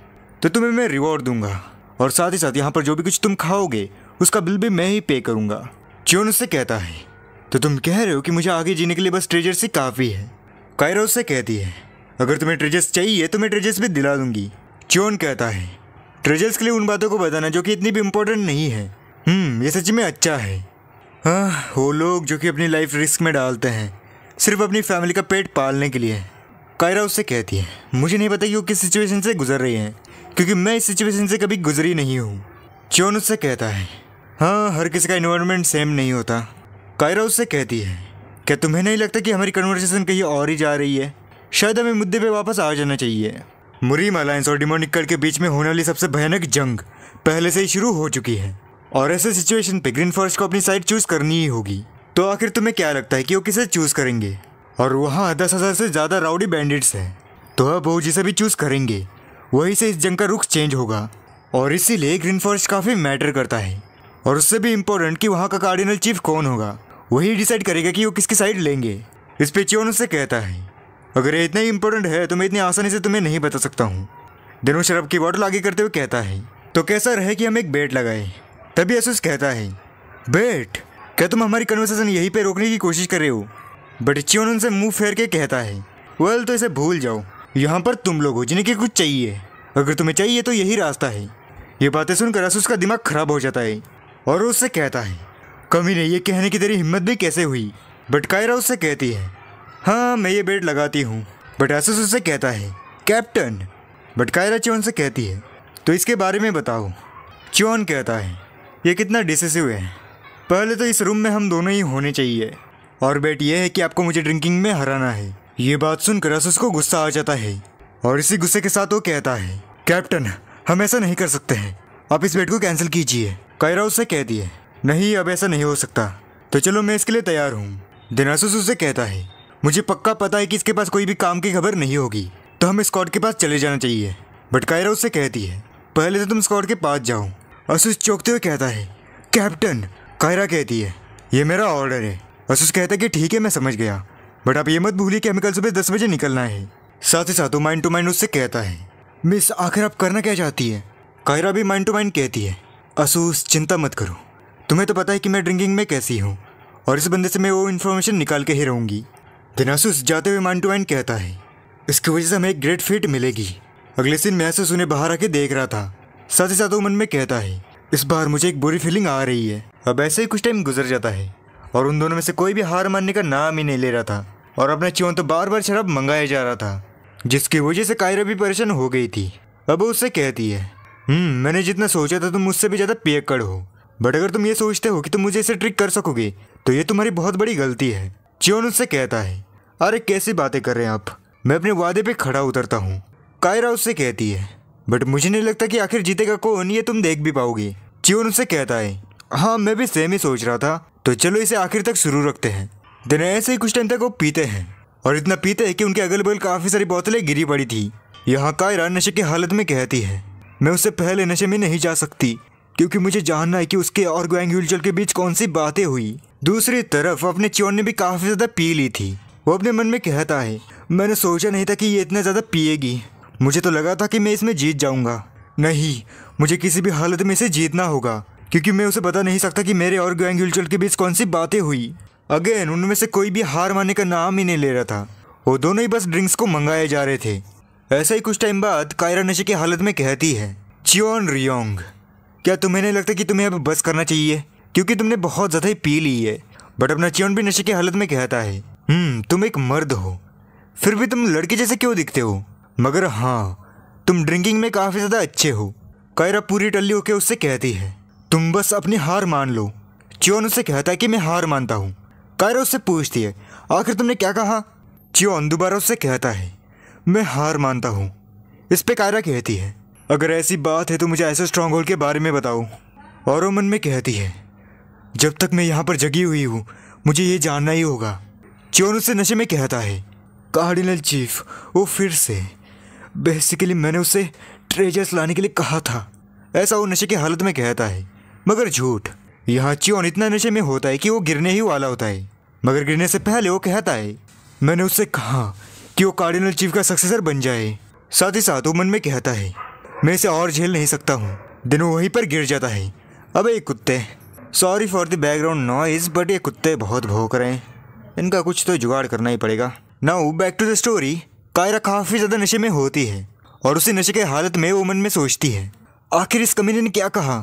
तो तुम्हें मैं रिवॉर्ड दूंगा और साथ ही साथ यहाँ पर जो भी कुछ तुम खाओगे उसका बिल भी मैं ही पे करूँगा। च्योन उससे कहता है, तो तुम कह रहे हो कि मुझे आगे जीने के लिए बस ट्रेजर्स ही काफ़ी है? कायरा उससे कहती है, अगर तुम्हें ट्रेजर्स चाहिए तो मैं ट्रेजर्स भी दिला दूंगी। च्योन कहता है, ट्रेजर्स के लिए उन बातों को बताना जो कि इतनी भी इम्पोर्टेंट नहीं है। ये सच में अच्छा है। हाँ, वो लोग जो कि अपनी लाइफ रिस्क में डालते हैं सिर्फ अपनी फैमिली का पेट पालने के लिए। कायरा उससे कहती है, मुझे नहीं पता कि वो किस सिचुएशन से गुजर रही हैं, क्योंकि मैं इस सिचुएशन से कभी गुजरी नहीं हूँ। च्योन उससे कहता है, हाँ, हर किसी का इन्वायरमेंट सेम नहीं होता। कायरा उससे कहती है, क्या तुम्हें नहीं लगता कि हमारी कन्वर्सेशन कहीं और ही जा रही है? शायद हमें मुद्दे पे वापस आ जाना चाहिए। मुरीम अलायंस और डिमोनिक कल्ट के बीच में होने वाली सबसे भयानक जंग पहले से ही शुरू हो चुकी है और ऐसे सिचुएशन पे ग्रीन फॉरेस्ट को अपनी साइड चूज करनी ही होगी। तो आखिर तुम्हें क्या लगता है कि वो किसे चूज करेंगे? और वहाँ 10,000 से ज़्यादा राउडी बैंडिट्स हैं, तो अब वो जिसे भी चूज करेंगे वहीं से इस जंग का रुख चेंज होगा। और इसीलिए ग्रीन फॉरेस्ट काफ़ी मैटर करता है। और उससे भी इम्पोर्टेंट कि वहाँ का कार्डिनल चीफ कौन होगा, वही डिसाइड करेगा कि वो किसकी साइड लेंगे। इस पे च्योन उससे कहता है, अगर ये इतना ही इंपॉर्टेंट है तो मैं इतनी आसानी से तुम्हें नहीं बता सकता हूँ। दिनों शराब की बॉटल आगे करते हुए कहता है, तो कैसा रहे कि हम एक बेट लगाएं? तभी आसूस कहता है, बेट? क्या तुम हमारी कन्वर्सेशन यहीं पे रोकने की कोशिश कर रहे हो? बट च्योन उनसे मुंह फेर के कहता है, वेल तो इसे भूल जाओ, यहाँ पर तुम लोग हो जिन्हें कि कुछ चाहिए, अगर तुम्हें चाहिए तो यही रास्ता है। ये बातें सुनकर आसूस का दिमाग खराब हो जाता है और उससे कहता है, कमी नहीं, ये कहने की तेरी हिम्मत भी कैसे हुई? बट कायरा उससे कहती है, हाँ मैं ये बेट लगाती हूँ। बट आसूस उससे कहता है कैप्टन। बट कायरा चियोन से कहती है तो इसके बारे में बताओ। चियोन कहता है ये कितना डिसिसिव है। पहले तो इस रूम में हम दोनों ही होने चाहिए और बेट ये है कि आपको मुझे ड्रिंकिंग में हराना है। ये बात सुनकर आसूस को गुस्सा आ जाता है और इसी गुस्से के साथ वो कहता है कैप्टन हम ऐसा नहीं कर सकते हैं, आप इस बेट को कैंसिल कीजिए। कायरा उससे कहती है नहीं अब ऐसा नहीं हो सकता, तो चलो मैं इसके लिए तैयार हूँ। देन आसूस उससे कहता है मुझे पक्का पता है कि इसके पास कोई भी काम की खबर नहीं होगी, तो हमें स्कॉट के पास चले जाना चाहिए। बट कायरा उससे कहती है पहले तो तुम स्कॉट के पास जाओ। आसूस चौंकते हुए कहता है कैप्टन। कायरा कहती है ये मेरा ऑर्डर है। आसूस कहता है कि ठीक है मैं समझ गया, बट आप ये मत भूलिए कि हमें कल सुबह 10 बजे निकलना है। साथ ही साथ वो माइंड टू माइंड उससे कहता है मिस आखिर आप करना क्या चाहती है। कायरा भी माइंड टू माइंड कहती है आसूस चिंता मत करो, तुम्हें तो पता है कि मैं ड्रिंकिंग में कैसी हूँ और इस बंदे से मैं वो इन्फॉर्मेशन निकाल के ही रहूँगी। दिन आसूस जाते हुए माइंड टू माइंड कहता है इसकी वजह से हमें एक ग्रेट फिट मिलेगी। अगले दिन मैं आसूस उन्हें बाहर आके देख रहा था। साथ ही साथ वो मन में कहता है इस बार मुझे एक बुरी फीलिंग आ रही है। अब ऐसे ही कुछ टाइम गुजर जाता है और उन दोनों में से कोई भी हार मानने का नाम ही नहीं ले रहा था और अपना चियोन तो बार बार शराब मंगाया जा रहा था, जिसकी वजह से कायरा भी परेशान हो गई थी। अब वो उससे कहती है मैंने जितना सोचा था तुम मुझसे भी ज़्यादा पियक्कड़ हो, बट अगर तुम ये सोचते हो कि तुम मुझे इसे ट्रिक कर सकोगे तो ये तुम्हारी बहुत बड़ी गलती है। चियोन उससे कहता है अरे कैसी बातें कर रहे हैं आप, मैं अपने वादे पे खड़ा उतरता हूँ। कायरा उससे कहती है बट मुझे नहीं लगता कि आखिर जीतेगा कौन, ये तुम देख भी पाओगे। चियोन उससे कहता है हाँ मैं भी सेम ही सोच रहा था, तो चलो इसे आखिर तक शुरू रखते हैं। दिन ऐसे ही कुछ टाइम तक वो पीते हैं और इतना पीते हैं कि उनके अगल बगल काफ़ी सारी बोतलें गिरी पड़ी थी। यहाँ कायरा नशे की हालत में कहती है मैं उससे पहले नशे में नहीं जा सकती क्योंकि मुझे जानना है कि उसके और ग्वांग ह्यूलचल के बीच कौन सी बातें हुई। दूसरी तरफ अपने चियोन ने भी काफ़ी ज़्यादा पी ली थी। वो अपने मन में कहता है मैंने सोचा नहीं था कि ये इतना ज़्यादा पिएगी, मुझे तो लगा था कि मैं इसमें जीत जाऊंगा। नहीं, मुझे किसी भी हालत में इसे जीतना होगा क्योंकि मैं उसे बता नहीं सकता कि मेरे और ग्वांग ह्यूलचल के बीच कौन सी बातें हुई। अगेन उनमें से कोई भी हार मानने का नाम ही नहीं ले रहा था, वो दोनों ही बस ड्रिंक्स को मंगाए जा रहे थे। ऐसा ही कुछ टाइम बाद कायरा नशे की हालत में कहती है चियोन रियोंग क्या तुम्हें नहीं लगता कि तुम्हें अब बस करना चाहिए क्योंकि तुमने बहुत ज़्यादा ही पी ली है। बट अपना चियोन भी नशे की हालत में कहता है तुम एक मर्द हो फिर भी तुम लड़के जैसे क्यों दिखते हो, मगर हाँ तुम ड्रिंकिंग में काफ़ी ज़्यादा अच्छे हो। कायरा पूरी टल्ली होकर उससे कहती है तुम बस अपनी हार मान लो। चियोन उससे कहता है कि मैं हार मानता हूँ। कायरा उससे पूछती है आखिर तुमने क्या कहा। चियोन दोबारा उससे कहता है मैं हार मानता हूँ। इस पे कायरा कहती है अगर ऐसी बात है तो मुझे ऐसे स्ट्रॉन्ग होल्ड के बारे में बताओ। और वो मन में कहती है जब तक मैं यहाँ पर जगी हुई हूँ मुझे ये जानना ही होगा। चियोन उससे नशे में कहता है कार्डिनल चीफ वो फिर से बेसिकली मैंने उसे ट्रेजर्स लाने के लिए कहा था, ऐसा वो नशे की हालत में कहता है मगर झूठ। यहाँ चियोन इतना नशे में होता है कि वो गिरने ही वाला होता है, मगर गिरने से पहले वो कहता है मैंने उससे कहा कि वो कार्डिनल चीफ का सक्सेसर बन जाए। साथ ही साथ वो मन में कहता है मैं इसे और झेल नहीं सकता हूँ। दिन वहीं पर गिर जाता है। अब ये कुत्ते, sorry for the background noise, but ये कुत्ते बहुत भौंक रहे हैं, इनका कुछ तो जुगाड़ करना ही पड़ेगा। Now back to the story. Kyra काफ़ी ज़्यादा नशे में होती है और उसी नशे के हालत में वो मन में सोचती है आखिर इस कमीने ने क्या कहा,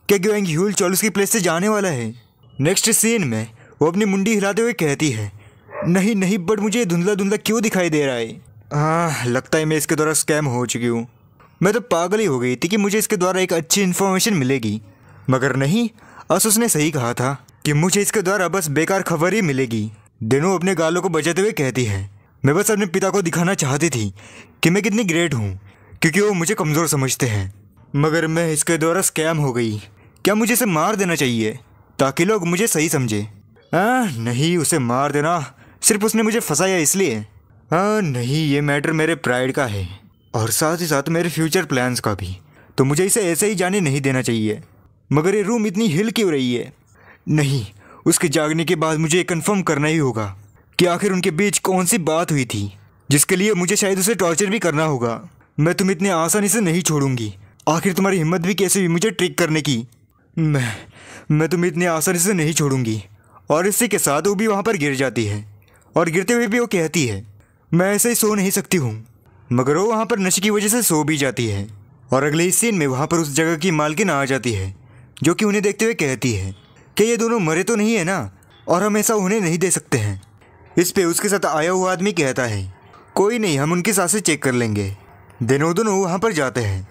क्या ग्वांग ह्यूलचल उसकी प्लेस से जाने वाला है। नेक्स्ट सीन में वो अपनी मुंडी हिलाते हुए कहती है नहीं नहीं, बट मुझे धुंधला धुंधला क्यों दिखाई दे रहा है। लगता है मैं इसके द्वारा स्कैम हो चुकी हूँ। मैं तो पागल ही हो गई थी कि मुझे इसके द्वारा एक अच्छी इन्फॉर्मेशन मिलेगी, मगर नहीं, आसूस ने सही कहा था कि मुझे इसके द्वारा बस बेकार खबर ही मिलेगी। दिनों अपने गालों को बजाते हुए कहती है मैं बस अपने पिता को दिखाना चाहती थी कि मैं कितनी ग्रेट हूँ क्योंकि वो मुझे कमज़ोर समझते हैं, मगर मैं इसके द्वारा स्कैम हो गई। क्या मुझे इसे मार देना चाहिए ताकि लोग मुझे सही समझे। नहीं, उसे मार देना, सिर्फ उसने मुझे फंसाया इसलिए। नहीं, ये मैटर मेरे प्राइड का है और साथ ही साथ मेरे फ्यूचर प्लान्स का भी, तो मुझे इसे ऐसे ही जाने नहीं देना चाहिए। मगर ये रूम इतनी हिल क्यों रही है। नहीं, उसके जागने के बाद मुझे कंफर्म करना ही होगा कि आखिर उनके बीच कौन सी बात हुई थी, जिसके लिए मुझे शायद उसे टॉर्चर भी करना होगा। मैं तुम्हें इतनी आसानी से नहीं छोड़ूंगी। आखिर तुम्हारी हिम्मत भी कैसे हुई मुझे ट्रिक करने की। मैं तुम्हें इतनी आसानी से नहीं छोड़ूंगी। और इसी के साथ वो भी वहाँ पर गिर जाती है और गिरते हुए भी वो कहती है मैं ऐसे ही सो नहीं सकती हूँ, मगर वो वहाँ पर नशे की वजह से सो भी जाती है। और अगले ही सीन में वहाँ पर उस जगह की मालकिन आ जाती है जो कि उन्हें देखते हुए कहती है कि ये दोनों मरे तो नहीं है ना, और हम ऐसा उन्हें नहीं दे सकते हैं। इस पे उसके साथ आया हुआ आदमी कहता है, कोई नहीं, हम उनकी सांसें चेक कर लेंगे। दोनों वहाँ पर जाते हैं।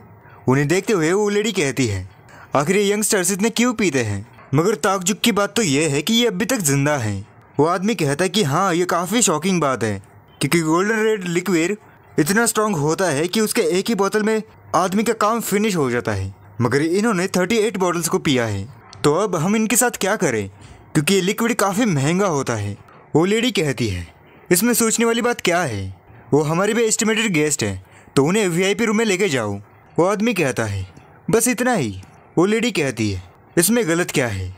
उन्हें देखते हुए वो लेडी कहती है, आखिर ये यंगस्टर्स इतने क्यों पीते हैं? मगर ताज्जुब की बात तो ये है कि ये अभी तक जिंदा हैं। वो आदमी कहता है कि हाँ, ये काफ़ी शॉकिंग बात है, क्योंकि गोल्डन रेड लिक्विड इतना स्ट्रांग होता है कि उसके एक ही बोतल में आदमी का काम फिनिश हो जाता है, मगर इन्होंने 38 बॉटल्स को पिया है। तो अब हम इनके साथ क्या करें, क्योंकि ये लिक्विड काफ़ी महंगा होता है। वो लेडी कहती है, इसमें सोचने वाली बात क्या है, वो हमारे भी एस्टिमेटेड गेस्ट है, तो उन्हें VIP रूम में लेके जाओ। वो आदमी कहता है, बस इतना ही। वो लेडी कहती है, इसमें गलत क्या है?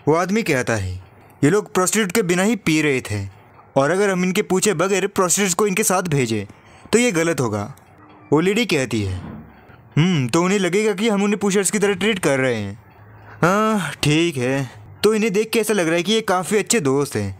वो आदमी कहता है, ये लोग प्रोस्टिट्यूट के बिना ही पी रहे थे, और अगर हम इनके पूछे बगैर प्रोस्टिट्यूट को इनके साथ भेजें तो ये गलत होगा। वो लेडी कहती है, तो उन्हें लगेगा कि हम उन्हें पुशर्स की तरह ट्रीट कर रहे हैं। हाँ ठीक है, तो इन्हें देख के ऐसा लग रहा है कि ये काफ़ी अच्छे दोस्त हैं,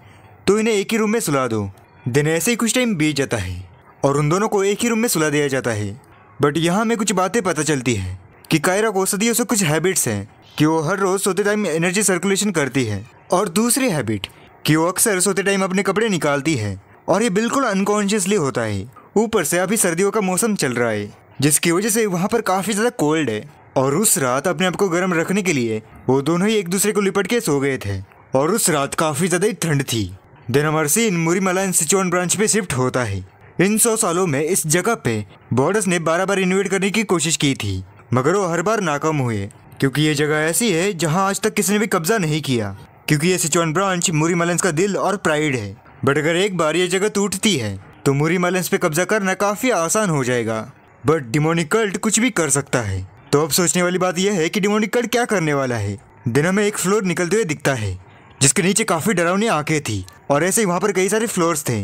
तो इन्हें एक ही रूम में सुला दो। दिन ऐसे ही कुछ टाइम बीत जाता है और उन दोनों को एक ही रूम में सुला दिया जाता है। बट यहाँ हमें कुछ बातें पता चलती है कि कायरा को सदियों से कुछ हैबिट्स हैं कि वो हर रोज़ सोते टाइम एनर्जी सर्कुलेशन करती है, और दूसरी हैबिट कि वो अक्सर सोते टाइम अपने कपड़े निकालती है, और ये बिल्कुल अनकॉन्शियसली होता है। ऊपर से अभी सर्दियों का मौसम चल रहा है, जिसकी वजह से वहाँ पर काफ़ी ज़्यादा कोल्ड है, और उस रात अपने आप को गर्म रखने के लिए वो दोनों ही एक दूसरे को लिपट के सो गए थे, और उस रात काफ़ी ज़्यादा ही ठंड थी। देन हमारा सीन मुरीमलान सिचुआन ब्रांच पे शिफ्ट होता है। इन 100 सालों में इस जगह पे बॉर्डर्स ने 12 बार इन्वेट करने की कोशिश की थी, मगर वो हर बार नाकाम हुए, क्योंकि ये जगह ऐसी है जहाँ आज तक किसी ने भी कब्जा नहीं किया, क्योंकि ये सिचुआन ब्रांच मुरीमलान्स का दिल और प्राइड है। बट अगर एक बार ये जगह टूटती है तो मुरीमलान्स पे कब्जा करना काफ़ी आसान हो जाएगा। बट डिमोनिक कल्ट कुछ भी कर सकता है। तो अब सोचने वाली बात यह है कि डिमोनिक कल्ट क्या करने वाला है। दिन में एक फ्लोर निकलते हुए दिखता है, जिसके नीचे काफ़ी डरावनी आंखें थी, और ऐसे ही वहाँ पर कई सारे फ्लोर्स थे,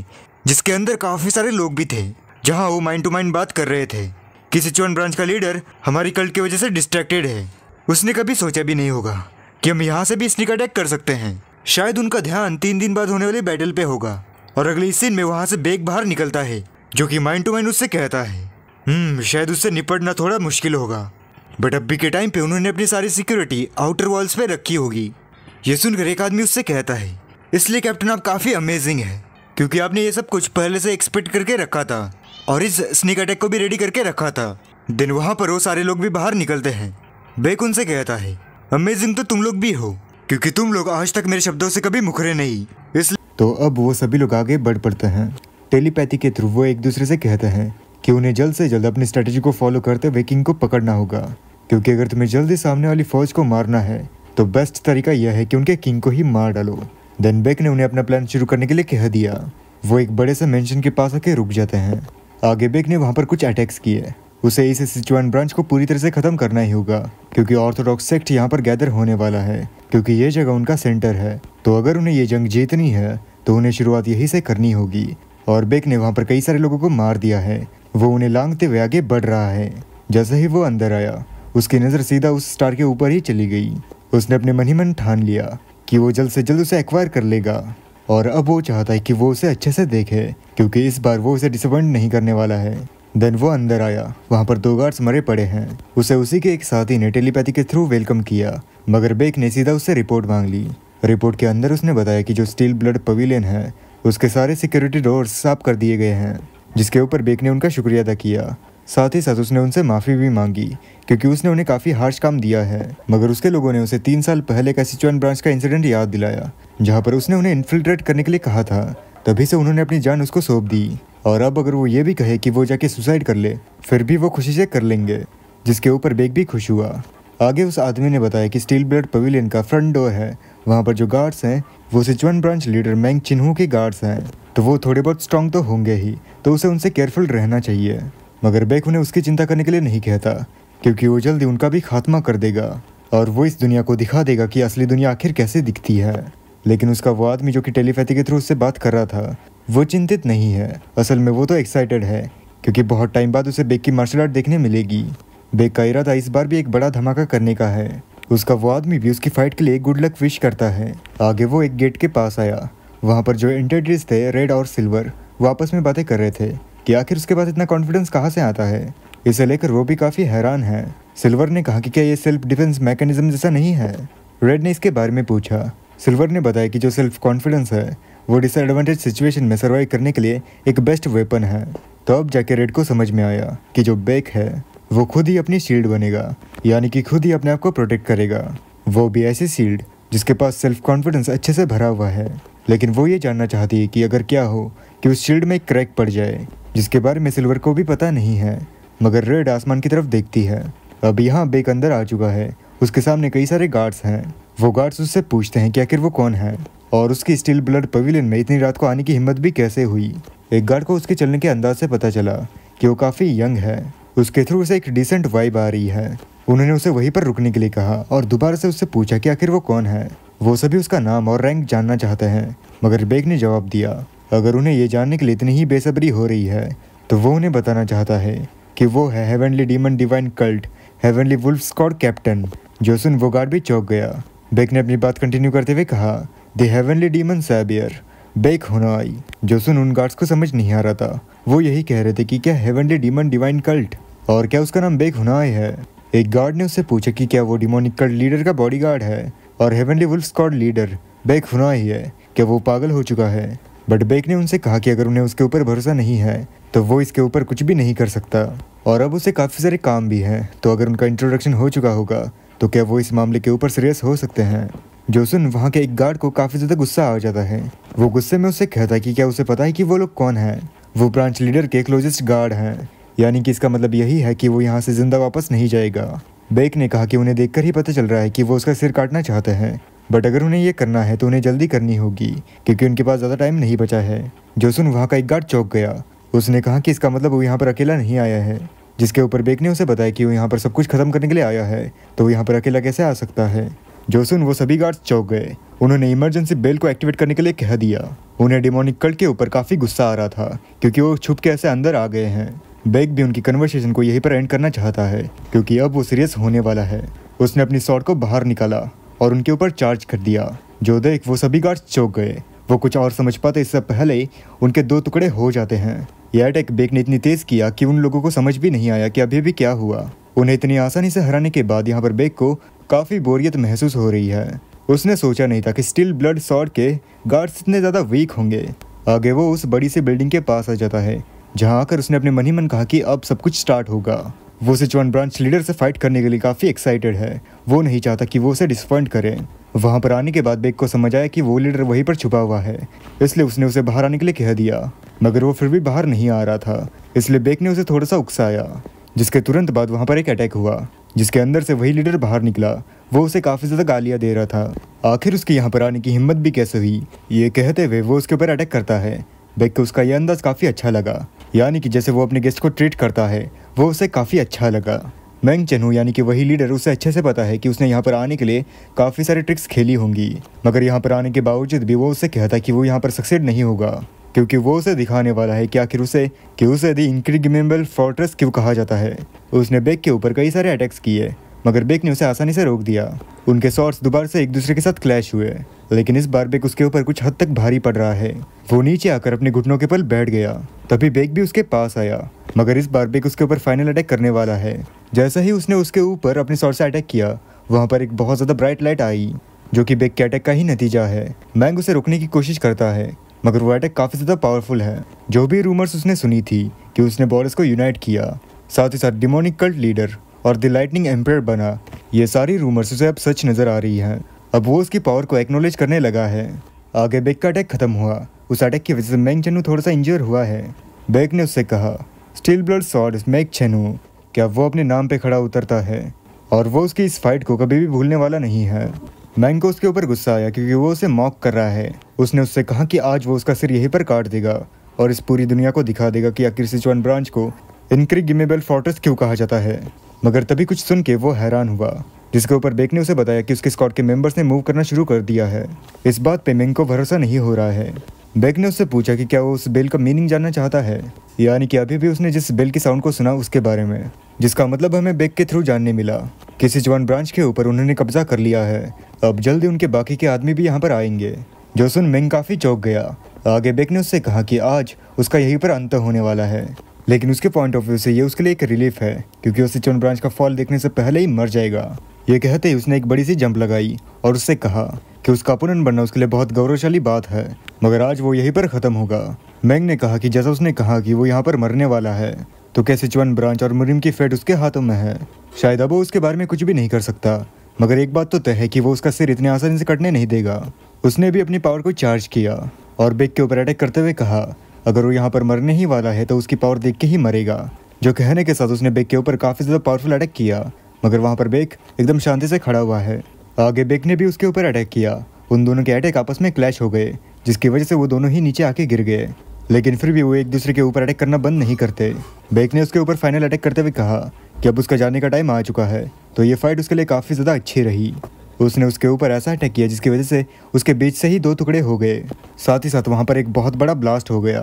जिसके अंदर काफ़ी सारे लोग भी थे, जहाँ वो माइंड टू माइंड बात कर रहे थे कि सिचुआन ब्रांच का लीडर हमारी कल्ट की वजह से डिस्ट्रैक्टेड है। उसने कभी सोचा भी नहीं होगा कि हम यहाँ से भी स्नीक अटैक कर सकते हैं। शायद उनका ध्यान 3 दिन बाद होने वाले बैटल पे होगा, और अगले सीन में वहाँ से बेग बाहर निकलता है, जो कि माइंड टू माइंड उससे कहता है शायद उससे निपटना थोड़ा मुश्किल होगा, बट अभी के टाइम पे उन्होंने अपनी सारी सिक्योरिटी आउटर वॉल्स पे रखी होगी। ये सुनकर एक आदमी उससे कहता है, इसलिए कैप्टन आप काफ़ी अमेजिंग है, क्योंकि आपने ये सब कुछ पहले से एक्सपेक्ट करके रखा था और इस स्नीक अटैक को भी रेडी करके रखा था। दिन वहाँ पर वो सारे लोग भी बाहर निकलते हैं। बेक उनसे कहता है, अमेजिंग तो तुम लोग भी हो, क्योंकि तुम लोग आज तक मेरे शब्दों से कभी मुकरे नहीं। इसलिए तो अब वो सभी लोग आगे बढ़ पड़ते हैं। टेलीपैथी के थ्रू वो एक दूसरे से कहते हैं कि उन्हें जल्द से जल्द अपनी स्ट्रेटेजी को फॉलो करते हुए किंग को पकड़ना होगा, क्योंकि अगर तुम्हें जल्दी सामने वाली फौज को मारना है तो बेस्ट तरीका यह है कि उनके किंग को ही मार डालो। देन बेक ने उन्हें अपना प्लान शुरू करने के लिए कह दिया। वो एक बड़े से मेंशन के पास आके रुक जाते हैं। आगे बेक ने वहाँ पर कुछ अटैक्स किए। उसे इस सिचुआन ब्रांच को पूरी तरह से ख़त्म करना ही होगा, क्योंकि ऑर्थोडॉक्स सेक्ट यहाँ पर गैदर होने वाला है, क्योंकि ये जगह उनका सेंटर है। तो अगर उन्हें ये जंग जीतनी है तो उन्हें शुरुआत यहीं से करनी होगी। और बेक ने वहाँ पर कई सारे लोगों को मार दिया है। वो उन्हें लांघते हुए आगे बढ़ रहा है। जैसे ही वो अंदर आया, उसकी नज़र सीधा उस स्टार के ऊपर ही चली गई। उसने अपने मन ही मन ठान लिया कि वो जल्द से जल्द उसे एक्वायर कर लेगा, और अब वो चाहता है कि वो उसे अच्छे से देखे, क्योंकि इस बार वो उसे डिसअपॉइंट नहीं करने वाला है। देन वो अंदर आया। वहाँ पर 2 गार्ड्स मरे पड़े हैं। उसे उसी के एक साथी ने टेलीपैथी के थ्रू वेलकम किया, मगर बेक ने सीधा उससे रिपोर्ट मांग ली। रिपोर्ट के अंदर उसने बताया कि जो स्टील ब्लड पवेलियन है उसके सारे सिक्योरिटी डोर्स साफ कर दिए गए हैं, जिसके ऊपर बेक ने उनका शुक्रिया अदा किया। साथ ही साथ उसने उनसे माफ़ी भी मांगी, क्योंकि उसने उन्हें काफ़ी हार्श काम दिया है। मगर उसके लोगों ने उसे 3 साल पहले का सिचुआन ब्रांच का इंसिडेंट याद दिलाया, जहाँ पर उसने उन्हें इन्फिल्ट्रेट करने के लिए कहा था। तभी से उन्होंने अपनी जान उसको सौंप दी, और अब अगर वो ये भी कहे कि वो जाके सुसाइड कर ले, फिर भी वो खुशी से कर लेंगे, जिसके ऊपर बेक भी खुश हुआ। आगे उस आदमी ने बताया कि स्टील ब्लड पवेलियन का फ्रंट डोर है, वहाँ पर जो गार्ड्स हैं वो सिचुआन ब्रांच लीडर मैंग चिन्हू के गार्ड्स हैं, तो वो थोड़े बहुत स्ट्रॉन्ग तो होंगे ही, तो उसे उनसे केयरफुल रहना चाहिए। मगर बेक उन्हें उसकी चिंता करने के लिए नहीं कहता, क्योंकि वो जल्दी उनका भी खात्मा कर देगा, और वो इस दुनिया को दिखा देगा कि असली दुनिया आखिर कैसे दिखती है। लेकिन उसका वो आदमी जो कि टेलीपैथी के थ्रू उससे बात कर रहा था, वो चिंतित नहीं है। असल में वो तो एक्साइटेड है, क्योंकि बहुत टाइम बाद उसे बेक की मार्शल आर्ट देखने मिलेगी। बेक का इरादा इस बार भी एक बड़ा धमाका करने का है। उसका वो आदमी भी उसकी फाइट के लिए गुड लक विश करता है। आगे वो एक गेट के पास आया। वहाँ पर जो इंटरड्रीज थे, रेड और सिल्वर, वो आपस में बातें कर रहे थे कि आखिर उसके पास इतना कॉन्फिडेंस कहाँ से आता है। इसे लेकर वो भी काफ़ी हैरान है। सिल्वर ने कहा कि क्या ये सेल्फ डिफेंस मैकेनिज्म जैसा नहीं है। रेड ने इसके बारे में पूछा। सिल्वर ने बताया कि जो सेल्फ कॉन्फिडेंस है वो डिसएडवांटेज सिचुएशन में सर्वाइव करने के लिए एक बेस्ट वेपन है। तो अब जाके रेड को समझ में आया कि जो बेक है वो खुद ही अपनी शील्ड बनेगा, यानी कि खुद ही अपने आप को प्रोटेक्ट करेगा। वो भी ऐसी शील्ड जिसके पास सेल्फ कॉन्फिडेंस अच्छे से भरा हुआ है। लेकिन वो ये जानना चाहती है कि अगर क्या हो कि उस शील्ड में एक क्रैक पड़ जाए, जिसके बारे में सिल्वर को भी पता नहीं है। मगर रेड आसमान की तरफ देखती है। अब यहाँ बेक अंदर आ चुका है। उसके सामने कई सारे गार्ड्स हैं। वो गार्ड्स उससे पूछते हैं कि आखिर वो कौन है और उसकी स्टील ब्लड पवेलियन में इतनी रात को आने की हिम्मत भी कैसे हुई। एक गार्ड को उसके चलने के अंदाज से पता चला कि वो काफ़ी यंग है। उसके थ्रू उसे एक डिसेंट वाइब आ रही है। उन्होंने उसे वहीं पर रुकने के लिए कहा और दोबारा से उससे पूछा कि आखिर वो कौन है। वो सभी उसका नाम और रैंक जानना चाहते हैं, मगर बेक ने जवाब दिया अगर उन्हें ये जानने के लिए इतनी ही बेसब्री हो रही है तो वो उन्हें बताना चाहता है कि वो है heavenly demon divine cult heavenly wolf squad captain. जो सुन वो गार्ड भी चौंक गया। बेक ने अपनी बात कंटिन्यू करते हुए कहा द हेवनली डीमन सैबियर बेक होना आई। जो सुन उन गार्ड्स को समझ नहीं आ रहा था। वो यही कह रहे थे कि क्या हेवनली डीमन डिवाइन कल्ट और क्या उसका नाम बेक होना आई है। एक गार्ड ने उससे पूछा कि क्या वो डिमोनिक कल्ट लीडर का बॉडीगार्ड है और heavenly wolf squad leader Baek होना ही है, क्या वो पागल हो चुका है। बट बेक ने उनसे कहा कि अगर उन्हें उसके ऊपर भरोसा नहीं है तो वो इसके ऊपर कुछ भी नहीं कर सकता और अब उसे काफ़ी सारे काम भी हैं। तो अगर उनका इंट्रोडक्शन हो चुका होगा तो क्या वो इस मामले के ऊपर सीरियस हो सकते हैं। जो सुन वहाँ के एक गार्ड को काफ़ी ज़्यादा गुस्सा आ जाता है। वो गुस्से में उससे कहता है कि क्या उसे पता है कि वो लोग कौन हैं। वो ब्रांच लीडर के क्लोजेस्ट गार्ड हैं, यानी कि इसका मतलब यही है कि वो यहाँ से जिंदा वापस नहीं जाएगा। बेक ने कहा कि उन्हें देखकर ही पता चल रहा है कि वो उसका सिर काटना चाहते हैं, बट अगर उन्हें ये करना है तो उन्हें जल्दी करनी होगी क्योंकि उनके पास ज़्यादा टाइम नहीं बचा है। जो सुन वहाँ का एक गार्ड चौंक गया। उसने कहा कि इसका मतलब वो यहाँ पर अकेला नहीं आया है, जिसके ऊपर बेक ने उसे बताया कि वो यहाँ पर सब कुछ खत्म करने के लिए आया है, तो वो यहाँ पर अकेला कैसे आ सकता है। जो सुन वो सभी गार्ड्स चौंक गए। उन्होंने इमरजेंसी बेल को एक्टिवेट करने के लिए कह दिया। उन्हें डिमोनिक कल्ट के ऊपर काफ़ी गुस्सा आ रहा था क्योंकि वो छुप के ऐसे अंदर आ गए हैं। बेक भी उनकी कन्वर्सेशन को यहीं पर एंड करना चाहता है क्योंकि अब वो सीरियस होने वाला है। उसने अपनी स्वॉर्ड को बाहर निकाला और उनके ऊपर चार्ज कर दिया। जो देख वो सभी गार्ड्स चौंक गए। वो कुछ और समझ पाते इससे पहले उनके 2 टुकड़े हो जाते हैं। यह अटैक बेक ने इतनी तेज किया कि उन लोगों को समझ भी नहीं आया कि अभी भी क्या हुआ। उन्हें इतनी आसानी से हराने के बाद यहाँ पर बेक को काफ़ी बोरियत महसूस हो रही है। उसने सोचा नहीं था कि स्टील ब्लड स्वॉर्ड के गार्ड्स इतने ज़्यादा वीक होंगे। आगे वो उस बड़ी सी बिल्डिंग के पास आ जाता है जहाँ आकर उसने अपने मन ही मन कहा कि अब सब कुछ स्टार्ट होगा। वो सिचुआन ब्रांच लीडर से फाइट करने के लिए काफ़ी एक्साइटेड है। वो नहीं चाहता कि वो उसे डिसअपॉइंट करे। वहाँ पर आने के बाद बेक को समझ आया कि वो लीडर वहीं पर छुपा हुआ है, इसलिए उसने उसे बाहर आने के लिए कह दिया, मगर वो फिर भी बाहर नहीं आ रहा था। इसलिए बेक ने उसे थोड़ा सा उकसाया, जिसके तुरंत बाद वहाँ पर एक अटैक हुआ जिसके अंदर से वही लीडर बाहर निकला। वो उसे काफ़ी ज़्यादा गालियाँ दे रहा था। आखिर उसके यहाँ पर आने की हिम्मत भी कैसे हुई, ये कहते हुए वो उसके ऊपर अटैक करता है। बेक को उसका यह अंदाज काफ़ी अच्छा लगा, यानी कि जैसे वो अपने गेस्ट को ट्रीट करता है वो उसे काफ़ी अच्छा लगा। मैंग चेनू यानी कि वही लीडर उसे अच्छे से पता है कि उसने यहाँ पर आने के लिए काफ़ी सारी ट्रिक्स खेली होंगी, मगर यहाँ पर आने के बावजूद भी वो उससे कहता है कि वो यहाँ पर सक्सेड नहीं होगा क्योंकि वो उसे दिखाने वाला है कि आखिर उसे द इनक्रेडिबल फोर्ट्रेस क्यों कहा जाता है। उसने बेक के ऊपर कई सारे अटैक्स किए मगर बेक ने उसे आसानी से रोक दिया। उनके शॉट्स दोबारा से एक दूसरे के साथ क्लैश हुए, लेकिन इस बार बेक उसके ऊपर कुछ हद तक भारी पड़ रहा है। वो नीचे आकर अपने घुटनों के पल बैठ गया। तभी बेक भी उसके पास आया, मगर इस बार बेक उसके ऊपर फाइनल अटैक करने वाला है। जैसा ही उसने उसके ऊपर अपने शॉट से अटैक किया, वहाँ पर एक बहुत ज़्यादा ब्राइट लाइट आई जो कि बेक के अटैक का ही नतीजा है। मैंग उसे रोकने की कोशिश करता है मगर वो अटैक काफ़ी ज़्यादा पावरफुल है। जो भी रूमर्स उसने सुनी थी कि उसने बॉर्डर्स को यूनाइट किया, साथ ही साथ डिमोनिक कल्ट लीडर और द लाइटनिंग एम्पायर बना, ये सारी रूमर्स उसे अब सच नज़र आ रही हैं। अब वो उसकी पावर को एक्नॉलेज करने लगा है। आगे बेक का अटैक खत्म हुआ। उस अटैक की वजह से मैंग चेनू थोड़ा सा इंजर हुआ है। बेक ने उससे कहा, स्टील ब्लड स्वॉर्ड मैंग चेनू, क्या वो अपने नाम पे खड़ा उतरता है और वो उसकी इस फाइट को कभी भी भूलने वाला नहीं है। मैंग को उसके ऊपर गुस्सा आया क्योंकि वो उसे मॉक कर रहा है। उसने उससे कहा कि आज वो उसका सिर यहीं पर काट देगा और इस पूरी दुनिया को दिखा देगा कि आखिर सिचुआन ब्रांच को इनक्रेडिबल फोर्ट्रेस क्यों कहा जाता है। मगर तभी कुछ सुन के वो हैरान हुआ, जिसके ऊपर बेक ने उसे बताया कि उसके स्क्वाड के मेंबर्स ने मूव करना शुरू कर दिया है। इस बात पे मैंग को भरोसा नहीं हो रहा है। बेक ने उससे पूछा कि क्या वो उस बेल का मीनिंग जानना चाहता है, यानी कि अभी भी उसने जिस बेल की साउंड को सुना उसके बारे में, जिसका मतलब हमें बेक के थ्रू जानने मिला कि सिचुआन ब्रांच के ऊपर उन्होंने कब्जा कर लिया है। अब जल्दी उनके बाकी के आदमी भी यहाँ पर आएंगे। जो सुन मैंग काफ़ी चौंक गया। आगे बेक ने उससे कहा कि आज उसका यहीं पर अंत होने वाला है, लेकिन उसके पॉइंट ऑफ व्यू से ये उसके लिए एक रिलीफ है क्योंकि वो सिचुआन ब्रांच का फॉल देखने से पहले ही मर जाएगा। ये कहते ही उसने एक बड़ी सी जंप लगाई और उससे कहा कि उसका अपोनेंट बनना उसके लिए बहुत गौरवशाली बात है, मगर आज वो यहीं पर ख़त्म होगा। मैंग ने कहा कि जैसा उसने कहा कि वो यहाँ पर मरने वाला है, तो क्या सिचुआन ब्रांच और मुरिम की फेट उसके हाथों में है। शायद अब वो उसके बारे में कुछ भी नहीं कर सकता, मगर एक बात तो तय है कि वो उसका सिर इतने आसानी से कटने नहीं देगा। उसने भी अपनी पावर को चार्ज किया और बेक के ऊपर अटैक करते हुए कहा अगर वो यहाँ पर मरने ही वाला है तो उसकी पावर देख के ही मरेगा। जो कहने के साथ उसने बेक के ऊपर काफ़ी ज़्यादा पावरफुल अटैक किया, मगर वहाँ पर बेक एकदम शांति से खड़ा हुआ है। आगे बेक ने भी उसके ऊपर अटैक किया। उन दोनों के अटैक आपस में क्लैश हो गए, जिसकी वजह से वो दोनों ही नीचे आके गिर गए, लेकिन फिर भी वो एक दूसरे के ऊपर अटैक करना बंद नहीं करते। बेक ने उसके ऊपर फाइनल अटैक करते हुए कहा कि अब उसका जाने का टाइम आ चुका है, तो ये फाइट उसके लिए काफ़ी ज़्यादा अच्छी रही। उसने उसके ऊपर ऐसा अटैक किया जिसकी वजह से उसके बीच से ही 2 टुकड़े हो गए। साथ ही साथ वहाँ पर एक बहुत बड़ा ब्लास्ट हो गया।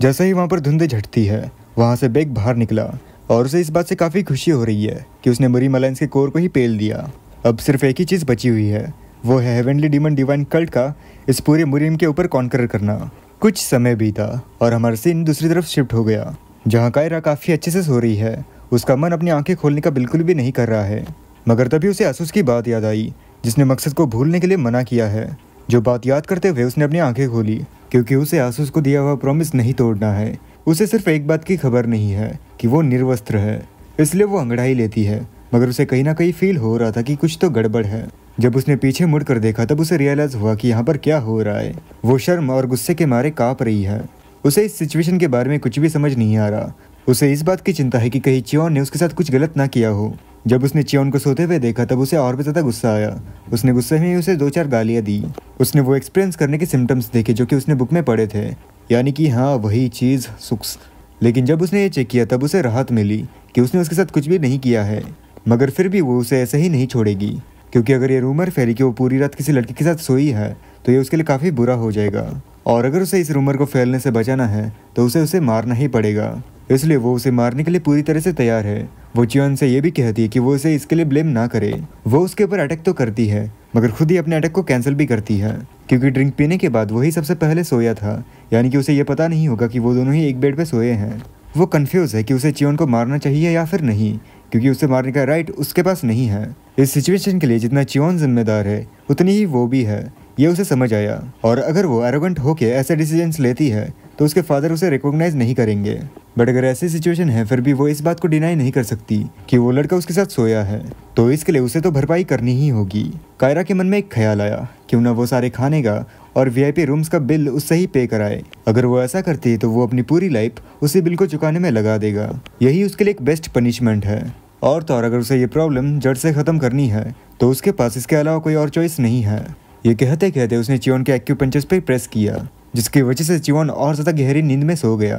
जैसे ही वहाँ पर धुंधे झटती है, वहाँ से बेक बाहर निकला और उसे इस बात से काफ़ी खुशी हो रही है कि उसने मुरिम अलायंस के कोर को ही पेल दिया। अब सिर्फ एक ही चीज़ बची हुई है, वो है हेवनली डीमन डिवाइन कल्ट का इस पूरे मुरिम के ऊपर कॉन्कर करना। कुछ समय बीता और हमारा सीन दूसरी तरफ शिफ्ट हो गया, जहाँ कायरा काफ़ी अच्छे से सो रही है। उसका मन अपनी आंखें खोलने का बिल्कुल भी नहीं कर रहा है, मगर तभी उसे आसूस की बात याद आई, जिसने मकसद को भूलने के लिए मना किया है। जो बात याद करते हुए उसने अपनी आंखें खोली, क्योंकि उसे आसूस को दिया हुआ प्रॉमिस नहीं तोड़ना है। उसे सिर्फ एक बात की खबर नहीं है कि वो निर्वस्त्र है, इसलिए वो अंगड़ाई लेती है, मगर उसे कहीं ना कहीं फील हो रहा था कि कुछ तो गड़बड़ है। जब उसने पीछे मुड़कर देखा तब उसे रियलाइज हुआ कि यहाँ पर क्या हो रहा है। वो शर्म और गुस्से के मारे काँप रही है। उसे इस सिचुएशन के बारे में कुछ भी समझ नहीं आ रहा। उसे इस बात की चिंता है कि कहीं चियोन ने उसके साथ कुछ गलत ना किया हो। जब उसने चियोन को सोते हुए देखा तब उसे और भी ज़्यादा गुस्सा आया। उसने गुस्से में उसे 2-4 गालियाँ दी। उसने वो एक्सपीरियंस करने के सिम्टम्स देखे जो कि उसने बुक में पढ़े थे, यानी कि हाँ वही चीज़ सुक्स। लेकिन जब उसने ये चेक किया तब उसे राहत मिली कि उसने उसके साथ कुछ भी नहीं किया है, मगर फिर भी वो उसे ऐसे ही नहीं छोड़ेगी, क्योंकि अगर ये रूमर फैली कि वो पूरी रात किसी लड़के के साथ सोई है तो ये उसके लिए काफ़ी बुरा हो जाएगा। और अगर उसे इस रूमर को फैलने से बचाना है तो उसे मारना ही पड़ेगा। इसलिए वो उसे मारने के लिए पूरी तरह से तैयार है। वो चियोन से ये भी कहती है कि वो उसे इसके लिए ब्लेम ना करे। वो उसके ऊपर अटैक तो करती है, मगर खुद ही अपने अटैक को कैंसिल भी करती है, क्योंकि ड्रिंक पीने के बाद वही सबसे पहले सोया था, यानी कि उसे ये पता नहीं होगा कि वो दोनों ही एक बेड पे सोए हैं। वो कंफ्यूज है कि उसे चियोन को मारना चाहिए या फिर नहीं, क्योंकि उसे मारने का राइट उसके पास नहीं है। इस सिचुएशन के लिए जितना चियोन जिम्मेदार है उतनी ही वो भी है, ये उसे समझ आया। और अगर वो एरोगेंट होके ऐसे डिसीजंस लेती है तो उसके फादर उसे रिकॉग्नाइज नहीं करेंगे। बट अगर ऐसी सिचुएशन है फिर भी वो इस बात को डिनाई नहीं कर सकती कि वो लड़का उसके साथ सोया है, तो इसके लिए उसे तो भरपाई करनी ही होगी। कायरा के मन में एक ख्याल आया, क्यों ना वो सारे खाने का और वीआईपी रूम्स का बिल उससे ही पे कराए। अगर वो ऐसा करती है तो वो अपनी पूरी लाइफ उसी बिल को चुकाने में लगा देगा। यही उसके लिए एक बेस्ट पनिशमेंट है। और तो और अगर उसे ये प्रॉब्लम जड़ से ख़त्म करनी है तो उसके पास इसके अलावा कोई और चॉइस नहीं है। ये कहते कहते उसने चियोन के एक्यूपंचर्स पे प्रेस किया, जिसकी वजह से चियोन और ज़्यादा गहरी नींद में सो गया।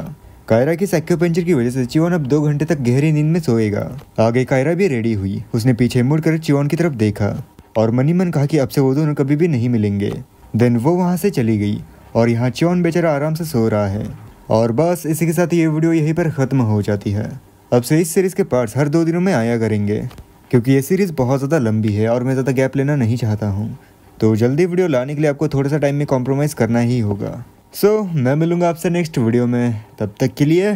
कायरा की इस एक्यूपंचर की वजह से चियोन अब 2 घंटे तक गहरी नींद में सोएगा। आगे कायरा भी रेडी हुई। उसने पीछे मुड़कर चियोन की तरफ देखा और मनी मन कहा कि अब से वो दोनों कभी भी नहीं मिलेंगे। देन वो वहाँ से चली गई और यहाँ चियोन बेचारा आराम से सो रहा है। और बस इसी के साथ ये वीडियो यहीं पर ख़त्म हो जाती है। अब से इस सीरीज़ के पार्ट्स हर 2 दिनों में आया करेंगे, क्योंकि ये सीरीज़ बहुत ज़्यादा लंबी है और मैं ज़्यादा गैप लेना नहीं चाहता हूँ। तो जल्दी वीडियो लाने के लिए आपको थोड़ा सा टाइम में कॉम्प्रोमाइज़ करना ही होगा। सो मैं मिलूँगा आपसे नेक्स्ट वीडियो में, तब तक के लिए